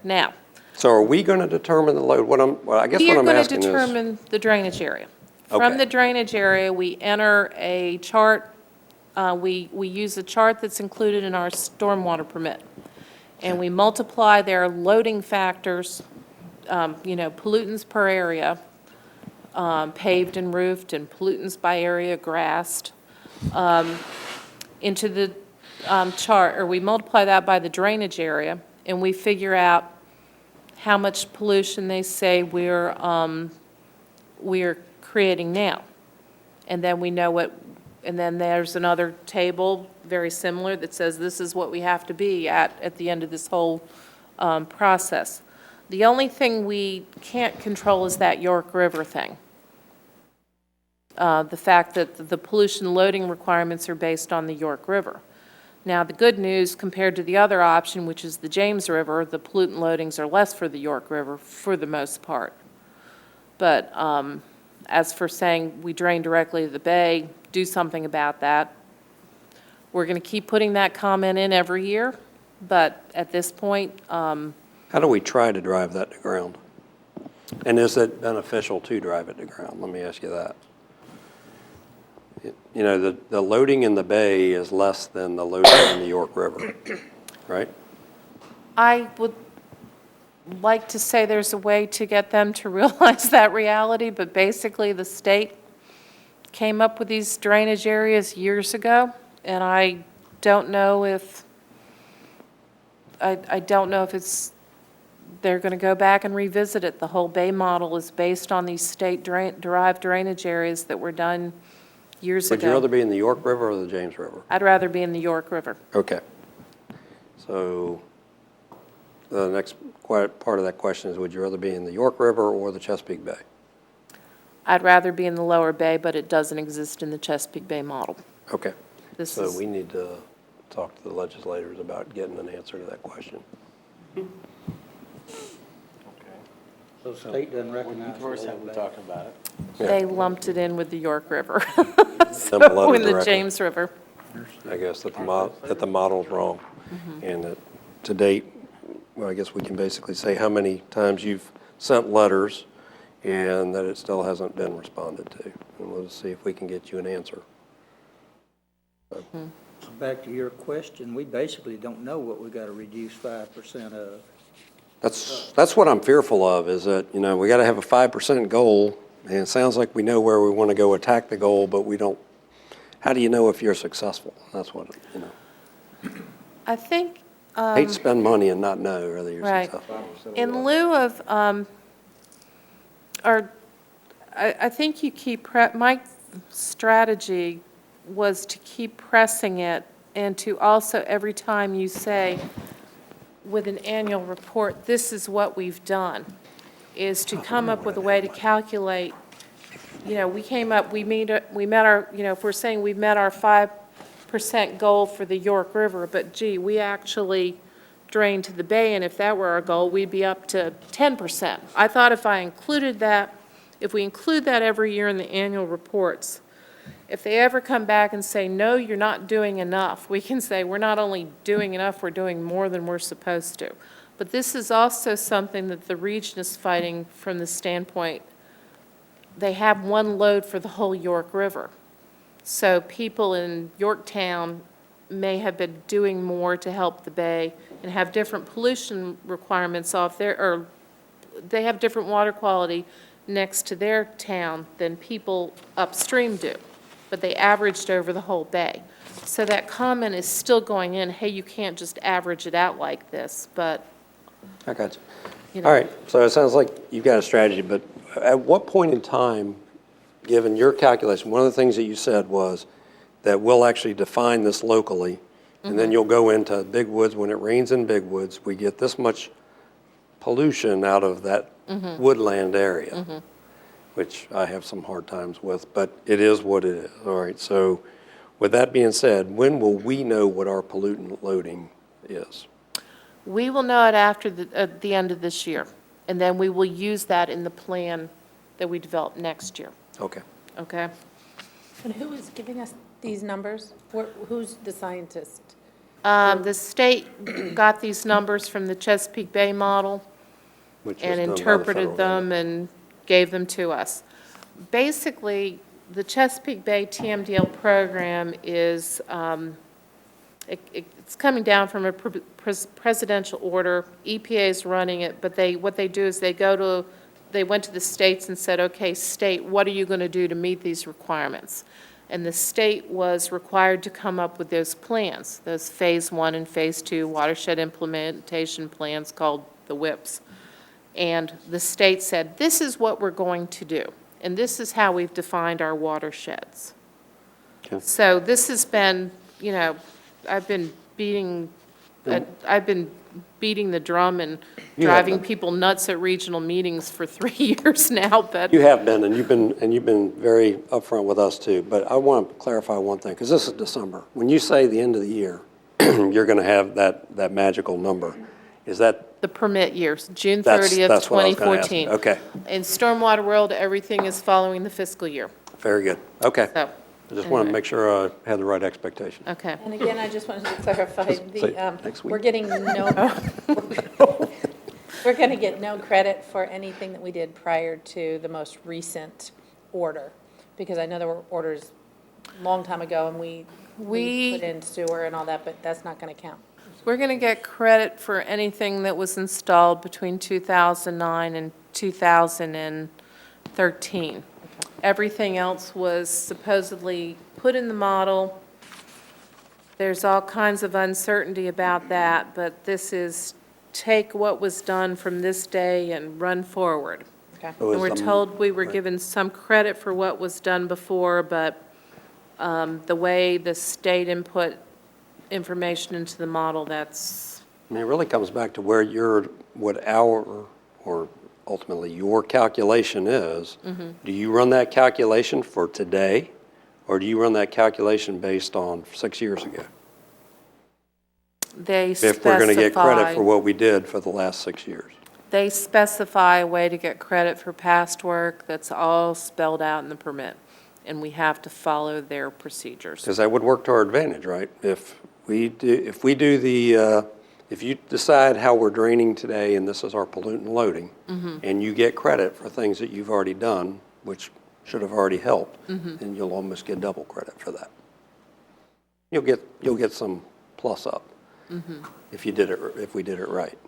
Now, So are we going to determine the load? I guess We what are I'm going to asking is. determine the drainage area. Okay. From the drainage area, we enter a chart, we use a chart that's included in our stormwater permit. And we multiply their loading factors, pollutants per area, paved and roofed, and pollutants by area grassed, into the chart, or we multiply that by the drainage area, and we figure out how much pollution they say we're creating now. And then we know and then there's another table, very similar, that says this is what we have to be at the end of this whole process. The only thing we can't control is that York River thing. The fact that the pollution loading requirements are based on the York River. Now, the good news compared to the other option, which is the James River, the pollutant loadings are less for the York River for the most part. But as for saying we drain directly to the bay, do something about that. We're going to keep putting that comment in every year, but at this point. How do we try to drive that to ground? And is it beneficial to drive it to ground? Let me ask you that. The loading in the bay is less than the loading in the York River, right? I would like to say there's a way to get them to realize that reality, but basically the state came up with these drainage areas years ago, and I don't know if they're going to go back and revisit it. The whole bay model is based on these state-derived drainage areas that were done years ago. Would you rather be in the York River or the James River? I'd rather be in the York River. Okay. So the next part of that question is, would you rather be in the York River or the Chesapeake Bay? I'd rather be in the lower bay, but it doesn't exist in the Chesapeake Bay model. Okay. So we need to talk to the legislators about getting an answer to that question. So the state doesn't recognize. First have we talked about it? Yeah. They lumped it in with the York River. Send a letter In the directly. James River. I guess that the model's wrong. And that to date, well, I guess we can basically say how many times you've sent letters and that it still hasn't been responded to. And we'll see if we can get you an answer. So, Back to your question, we basically don't know what we got to reduce 5% of. That's what I'm fearful of, is that, we got to have a 5% goal, and it sounds like we know where we want to go attack the goal, but we don't. How do you know if you're successful? That's what, I think. Hate to spend money and not know whether you're Right. successful. In lieu of, I think you keep, my strategy was to keep pressing it, and to also, every time you say, with an annual report, this is what we've done, is to come up with a way to calculate, we met our, if we're saying we met our 5% goal for the York River, but gee, we actually drained to the bay, and if that were our goal, we'd be up to 10%. I thought if we include that every year in the annual reports, if they ever come back and say, no, you're not doing enough, we can say, we're not only doing enough, we're doing more than we're supposed to. But this is also something that the region is fighting from the standpoint, they have one load for the whole York River. So people in Yorktown may have been doing more to help the bay and have different pollution requirements off there, or they have different water quality next to their town than people upstream do. But they averaged over the whole bay. So that comment is still going in, hey, you can't just average it out like this, but. I got you. All right, so it sounds like you've got a strategy, but at what point in time, given your calculation, one of the things that you said was that we'll actually define this locally, and then you'll go into Big Woods. When it rains in Big Woods, we get this much pollution out of that woodland area. Which I have some hard times with, but it is what it is. All right, so with that being said, when will we know what our pollutant loading is? We will know it after the end of this year, and then we will use that in the plan that we develop next year, Okay. okay? And who is giving us these numbers? Who's the scientist? The state got these numbers from the Chesapeake Bay model, Which is and done by the interpreted federal them and gave them to us. Basically, the Chesapeake Bay TMDL program is, it's coming down from a presidential order. EPA is running it, but what they do is they went to the states and said, okay, state, what are you going to do to meet these requirements? And the state was required to come up with those plans, those Phase 1 and Phase 2 watershed implementation plans called the WIPs. And the state said, this is what we're going to do, and this is how we've defined our watersheds. Okay. So this has been, you know, I've been beating the drum and You have driving been. people nuts at regional meetings for 3 years now, but. You have been, and you've been very upfront with us too. But I want to clarify one thing, because this is December. When you say the end of the year, you're going to have that magical number. Is that? The permit years, June That's 30th, what I was gonna ask. 2014. Okay, In Stormwater World, everything is following the fiscal year. very good. Okay. So, I just want to anyway. make sure I had the right expectation. Okay. And again, I just wanted to clarify, Say next week. we're getting we're going to get no credit for anything that we did prior to the most recent order, because I know there were orders a long time ago, and we put in sewer and all that, but that's not going to count. We're going to get credit for anything that was installed between 2009 and 2013. Everything else was supposedly put in the model. There's all kinds of uncertainty about that, but this is take what was done from this day and run forward. Okay. And we're told we were given some credit for what was done before, but the way the state input information into the model, that's. I mean, it really comes back to what our, or ultimately your calculation is. Mm-hmm. Do you run that calculation for today, or do you run that calculation based on 6 years ago? They If we're going to get credit specify- for what we did for the last 6 years. They specify a way to get credit for past work that's all spelled out in the permit, and we have to follow their procedures. Because that would work to our advantage, right? If you decide how we're draining today and this is our pollutant loading, and you get credit for things that you've already done, which should have already helped, then you'll almost get double credit for that. You'll get some plus up if we did it right.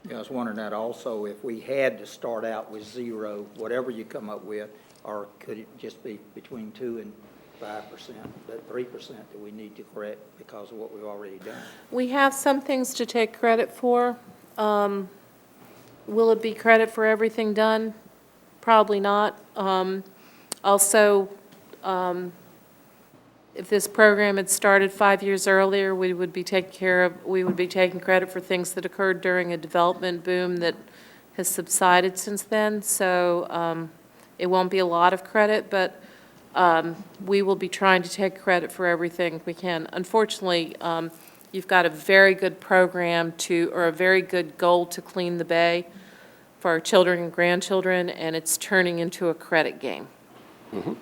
Yeah, I was wondering that also, if we had to start out with zero, whatever you come up with, or could it just be between 2 and 5%, that 3% that we need to correct because of what we've already done? We have some things to take credit for. Will it be credit for everything done? Probably not. Also, if this program had started 5 years earlier, we would be taking credit for things that occurred during a development boom that has subsided since then. So it won't be a lot of credit, but we will be trying to take credit for everything we can. Unfortunately, you've got a very good program or a very good goal to clean the bay for our children and grandchildren, and it's turning into a credit game. And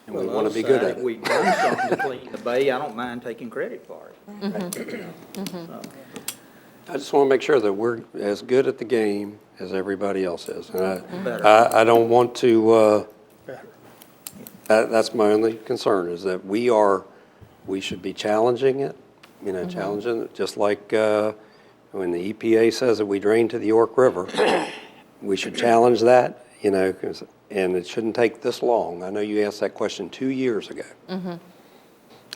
we want to be good at If it. we've done something to clean the bay, I don't mind taking credit for it. I just want to make sure that we're as good at the game as everybody else is. And Better. I don't want to, that's my only concern, is that we should be challenging it, challenging it, just like when the EPA says that we drain to the York River, we should challenge that, and it shouldn't take this long. I know you asked that question 2 years ago.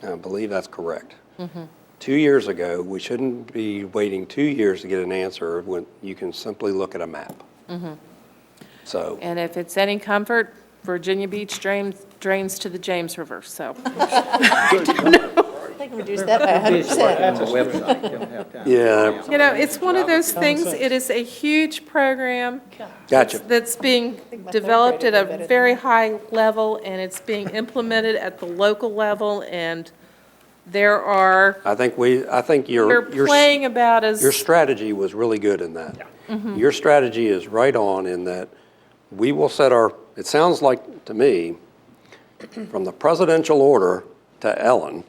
I believe that's correct. 2 years ago, we shouldn't be waiting 2 years to get an answer when you can simply look at a map. So, And if it's any comfort, Virginia Beach drains to the James River, so. They can reduce that by 100%. On the website, you don't have time. yeah, It's one of those things, it is a huge program. gotcha. That's being developed at a very high level, and it's being implemented at the local level, and there are, I think we're playing about as. your strategy was really good in that. Your strategy is right on in that we will set it sounds like to me, from the presidential order to Ellen,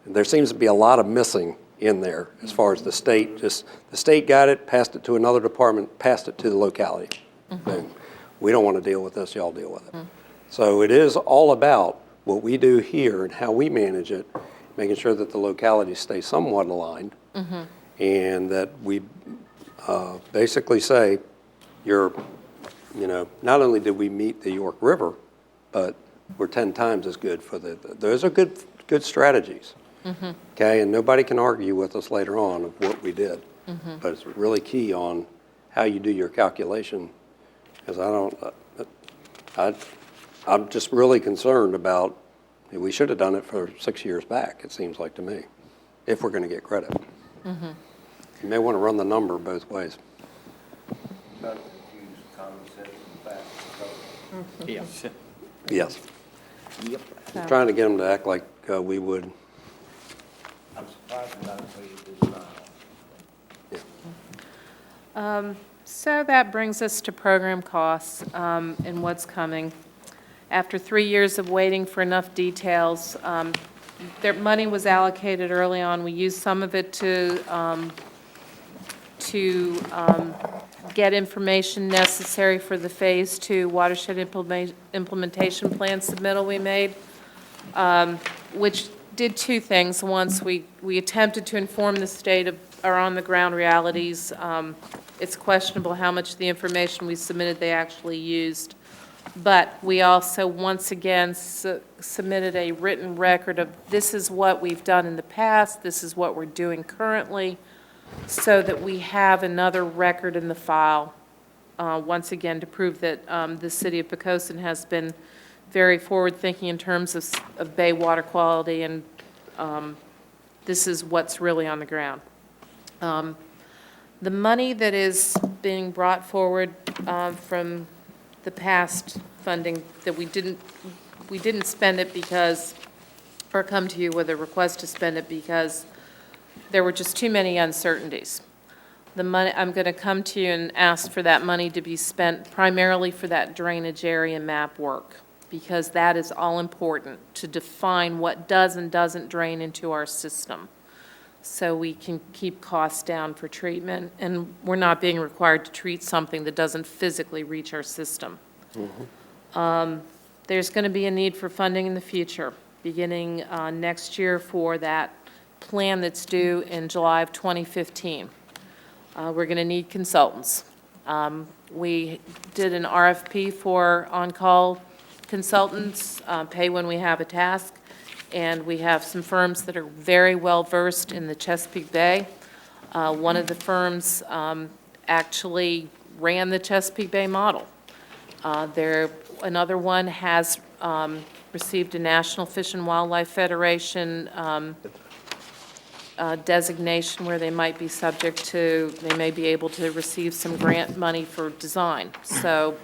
there seems to be a lot of missing in there as far as the state, just, the state got it, passed it to another department, passed it to the locality. Boom. We don't want to deal with this, y'all deal with it. So it is all about what we do here and how we manage it, making sure that the localities stay somewhat aligned, and that we basically say, not only did we meet the York River, but we're 10 times as good for those are good strategies. Okay, and nobody can argue with us later on of what we did. But it's really key on how you do your calculation, because I'm just really concerned about, we should have done it for 6 years back, it seems like to me, if we're going to get credit. You may want to run the number both ways. Not to confuse common sense and fact. Yes. Yep. I'm trying to get them to act like we would. I'm surprised they're not afraid to do now. So that brings us to program costs and what's coming. After 3 years of waiting for enough details, their money was allocated early on. We used some of it to get information necessary for the Phase 2 watershed implementation plan submittal we made, which did two things. Once we attempted to inform the state of our on-the-ground realities. It's questionable how much of the information we submitted they actually used. But we also, once again, submitted a written record of this is what we've done in the past, this is what we're doing currently, so that we have another record in the file, once again, to prove that the city of Poquoson has been very forward-thinking in terms of bay water quality, and this is what's really on the ground. The money that is being brought forward from the past funding that we didn't spend it because, or come to you with a request to spend it because there were just too many uncertainties. The money, I'm going to come to you and ask for that money to be spent primarily for that drainage area map work, because that is all important to define what does and doesn't drain into our system, so we can keep costs down for treatment, and we're not being required to treat something that doesn't physically reach our system. There's going to be a need for funding in the future, beginning next year for that plan that's due in July of 2015. We're going to need consultants. We did an RFP for on-call consultants, pay when we have a task, and we have some firms that are very well versed in the Chesapeake Bay. One of the firms actually ran the Chesapeake Bay model. Another one has received a National Fish and Wildlife Federation designation where they might be subject to, they may be able to receive some grant money for design. So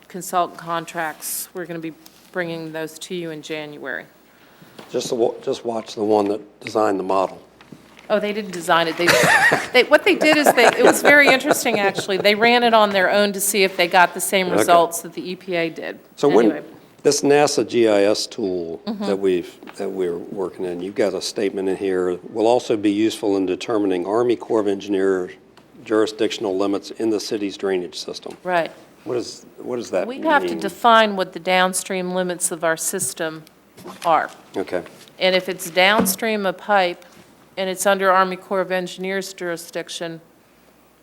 consultant contracts, we're going to be bringing those to you in January. Just watch the one that designed the model. Oh, they didn't design it. What they did is it was very interesting, actually. They ran it on their own to see if they got the same results that the EPA did. So anyway. This NASA GIS tool that we're working in, you've got a statement in here, will also be useful in determining Army Corps of Engineers jurisdictional limits in the city's drainage system. Right. What does that mean? We have to define what the downstream limits of our system are. Okay. And if it's downstream a pipe and it's under Army Corps of Engineers jurisdiction,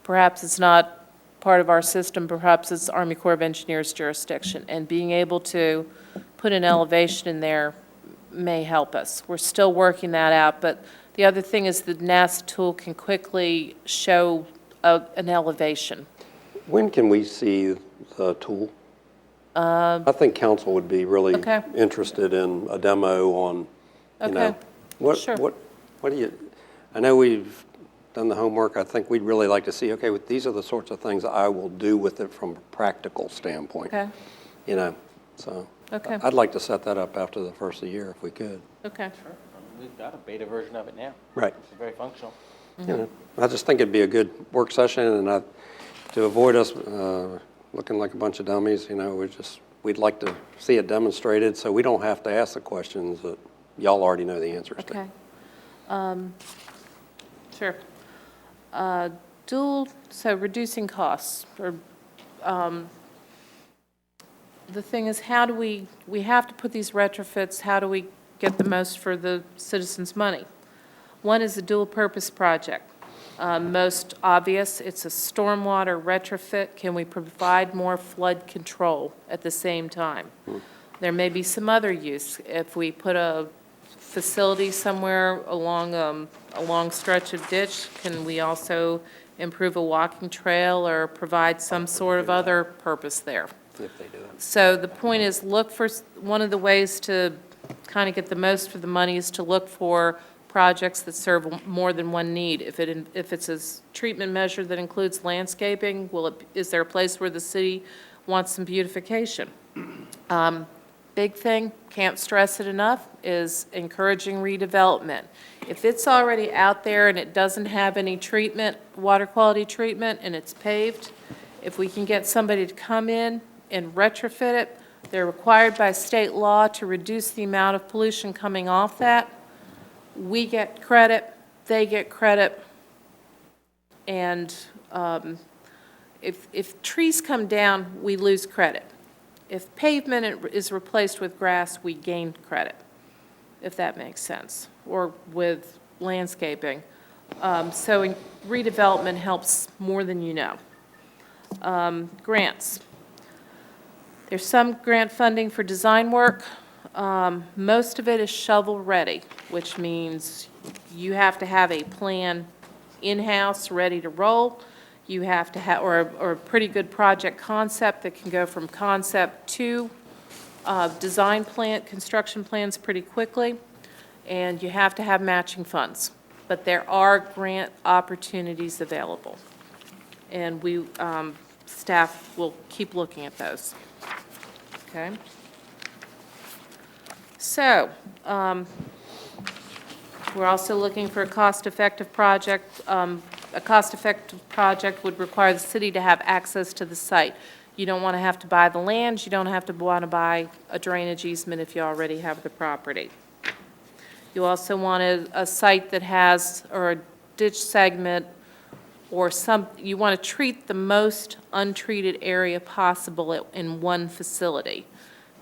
perhaps it's not part of our system, perhaps it's Army Corps of Engineers jurisdiction. And being able to put an elevation in there may help us. We're still working that out, but the other thing is the NASA tool can quickly show an elevation. When can we see the tool? I think council would be really interested in a demo on, you know, what do you, I know we've done the homework. I think we'd really like to see, okay, these are the sorts of things I will do with it from a practical standpoint. Okay. You know, so I'd like to set that up after the first of the year if we could. Okay. Sure. We've got a beta version of it now. Right. It's very functional. You know, I just think it'd be a good work session, and to avoid us looking like a bunch of dummies, you know, we'd like to see it demonstrated so we don't have to ask the questions that y'all already know the answers to. Okay. Sure. So reducing costs, or, the thing is, how do we have to put these retrofits, how do we get the most for the citizens' money? One is a dual-purpose project. Most obvious, it's a stormwater retrofit. Can we provide more flood control at the same time? There may be some other use. If we put a facility somewhere along a long stretch of ditch, can we also improve a walking trail or provide some sort of other purpose there? If they do it. So the point is, look for, one of the ways to kind of get the most for the money is to look for projects that serve more than one need. If it's a treatment measure that includes landscaping, is there a place where the city wants some beautification? Big thing, can't stress it enough, is encouraging redevelopment. If it's already out there and it doesn't have any treatment, water quality treatment, and it's paved, if we can get somebody to come in and retrofit it, they're required by state law to reduce the amount of pollution coming off that. We get credit, they get credit, and if trees come down, we lose credit. If pavement is replaced with grass, we gain credit, if that makes sense, or with landscaping. So redevelopment helps more than you know. Grants. There's some grant funding for design work. Most of it is shovel-ready, which means you have to have a plan in-house ready to roll. You have to have, or a pretty good project concept that can go from concept to design plan, construction plans pretty quickly, and you have to have matching funds. But there are grant opportunities available, and we, staff will keep looking at those. Okay? So, we're also looking for a cost-effective project. A cost-effective project would require the city to have access to the site. You don't want to have to buy the land. You don't have to want to buy a drainage easement if you already have the property. You also want a site that has, or a ditch segment, or you want to treat the most untreated area possible in one facility,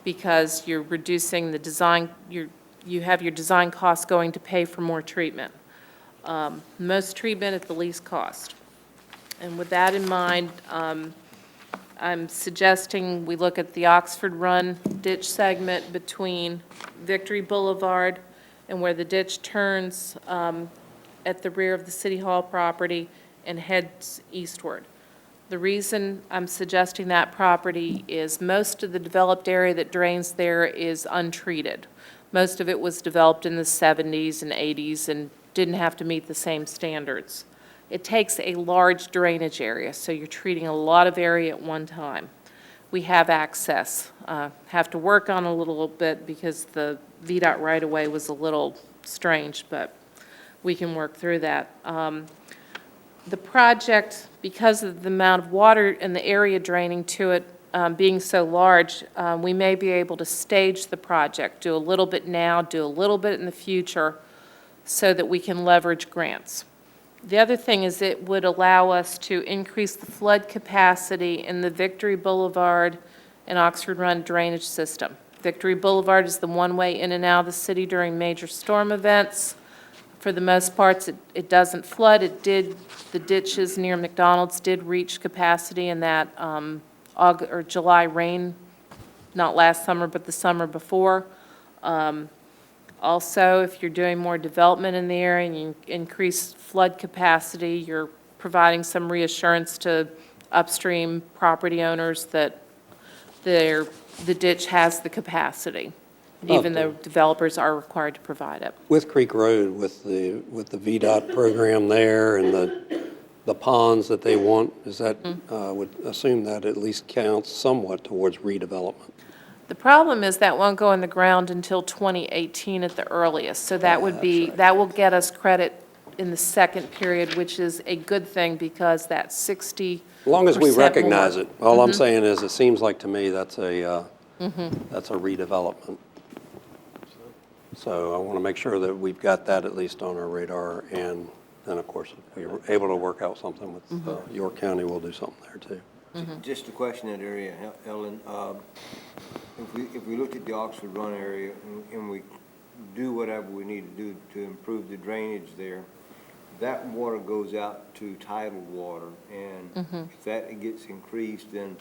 because you're reducing the design, you have your design costs going to pay for more treatment. Most treatment at the least cost. And with that in mind, I'm suggesting we look at the Oxford Run ditch segment between Victory Boulevard and where the ditch turns at the rear of the City Hall property and heads eastward. The reason I'm suggesting that property is most of the developed area that drains there is untreated. Most of it was developed in the 70s and 80s and didn't have to meet the same standards. It takes a large drainage area, so you're treating a lot of area at one time. We have access. Have to work on a little bit because the VDOT right-of-way was a little strange, but we can work through that. The project, because of the amount of water and the area draining to it being so large, we may be able to stage the project, do a little bit now, do a little bit in the future, so that we can leverage grants. The other thing is it would allow us to increase the flood capacity in the Victory Boulevard and Oxford Run drainage system. Victory Boulevard is the one-way in and out of the city during major storm events. For the most parts, it doesn't flood. The ditches near McDonald's did reach capacity in that August or July rain, not last summer, but the summer before. Also, if you're doing more development in the area and you increase flood capacity, you're providing some reassurance to upstream property owners that the ditch has the capacity, even though developers are required to provide it. With Creek Road, with the VDOT program there and the ponds that they want, is that, would assume that at least counts somewhat towards redevelopment. The problem is that won't go in the ground until 2018 at the earliest, so that would be, that will get us credit in the second period, which is a good thing because that's 60%. As long as we recognize more. it. All I'm saying is, it seems like to me that's a redevelopment. So I want to make sure that we've got that at least on our radar. And then, of course, if we were able to work out something with York County, we'll do something there too. Just a question in that area, Ellen. If we look at the Oxford Run area and we do whatever we need to do to improve the drainage there, that water goes out to tidal water, and if that gets increased, then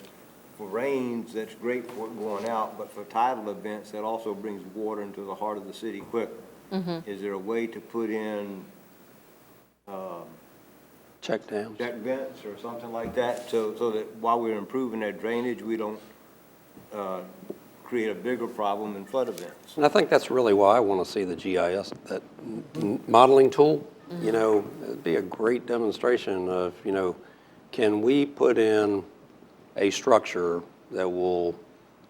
for rains, that's great for it going out, but for tidal events, that also brings water into the heart of the city quicker. Is there a way to put in Check dams. deck vents or something like that, so that while we're improving that drainage, we don't create a bigger problem in flood events? And I think that's really why I want to see the GIS, that modeling tool. You know, it'd be a great demonstration of, you know, can we put in a structure that will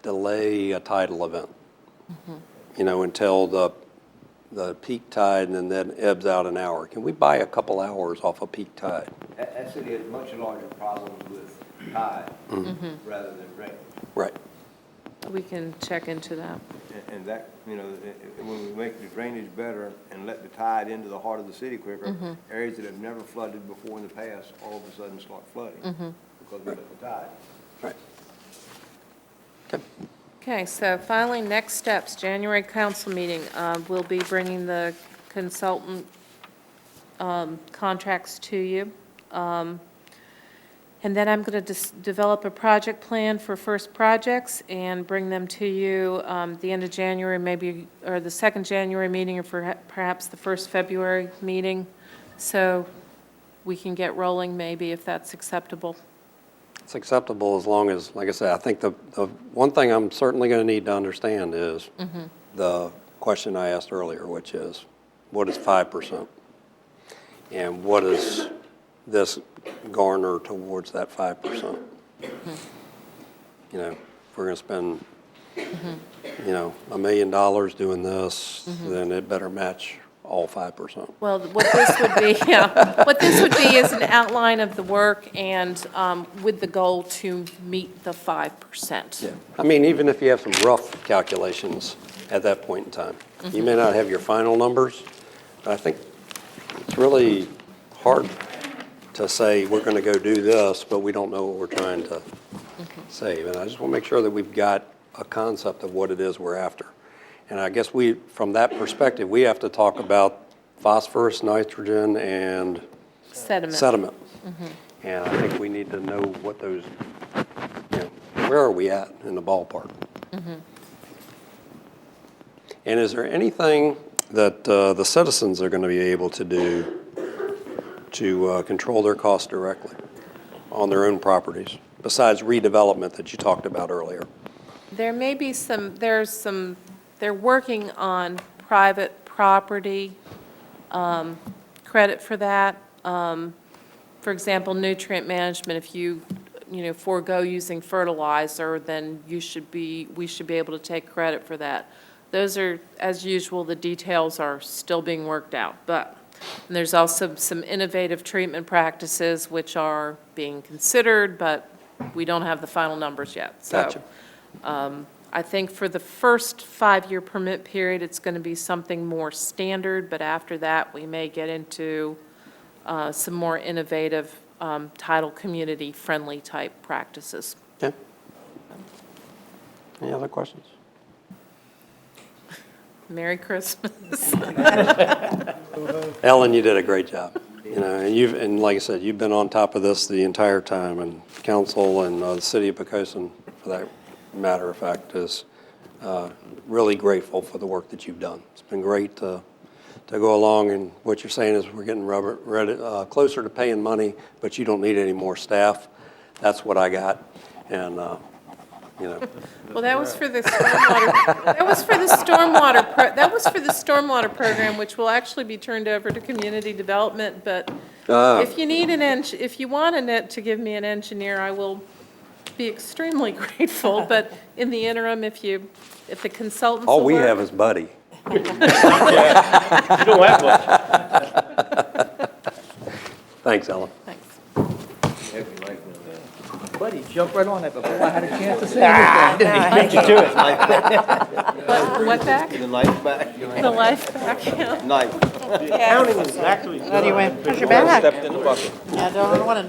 delay a tidal event, you know, until the peak tide and then ebbs out an hour. Can we buy a couple hours off a peak tide? That city has much larger problems with tide rather than rain. Right. We can check into that. And that, you know, when we make the drainage better and let the tide into the heart of the city quicker, areas that have never flooded before in the past all of a sudden start flooding because we let the tide. Right. Okay. Okay, so finally, next steps, January council meeting. We'll be bringing the consultant contracts to you. And then I'm going to develop a project plan for first projects and bring them to you the end of January, maybe, or the second January meeting, or for perhaps the first February meeting, so we can get rolling maybe, if that's acceptable. It's acceptable as long as, like I said, I think the one thing I'm certainly going to need to understand is the question I asked earlier, which is, what is 5%? And what is this garner towards that 5%? You know, if we're going to spend, you know, $1 million doing this, then it better match all 5%. Well, what this would be, what this would be is an outline of the work and with the goal to meet the 5%. Yeah. I mean, even if you have some rough calculations at that point in time, you may not have your final numbers, but I think it's really hard to say we're going to go do this, but we don't know what we're trying to save. And I just want to make sure that we've got a concept of what it is we're after. And I guess from that perspective, we have to talk about phosphorus, nitrogen, and sediment. And I think we need to know what those, you know, where are we at in the ballpark? And is there anything that the citizens are going to be able to do to control their costs directly on their own properties, besides redevelopment that you talked about earlier? There may be they're working on private property credit for that. For example, nutrient management, if you forego using fertilizer, then we should be able to take credit for that. Those are, as usual, the details are still being worked out. But there's also some innovative treatment practices which are being considered, but we don't have the final numbers yet. So, Gotcha. I think for the first 5-year permit period, it's going to be something more standard, but after that, we may get into some more innovative tidal community-friendly type practices. Okay. Any other questions? Merry Christmas. Ellen, you did a great job. You know, and like I said, you've been on top of this the entire time, and council and the city of Poquoson, for that matter of fact, is really grateful for the work that you've done. It's been great to go along, and what you're saying is we're getting closer to paying money, but you don't need any more staff. That's what I got, and you know. Well, that was for the stormwater. That was for the stormwater program, which will actually be turned over to community development. But if you need if you want to give me an engineer, I will be extremely grateful. But in the interim, if the consultants All will we work- have is Buddy. You don't have much. Thanks, Ellen. Thanks. Have you like, Buddy jumped right on that before I had a chance to say anything. Beat you to it. Knife What back? The knife back. The life back, yeah. Knife. Counting exactly. Anyway, how's your back? Stepped in the bucket. I don't want to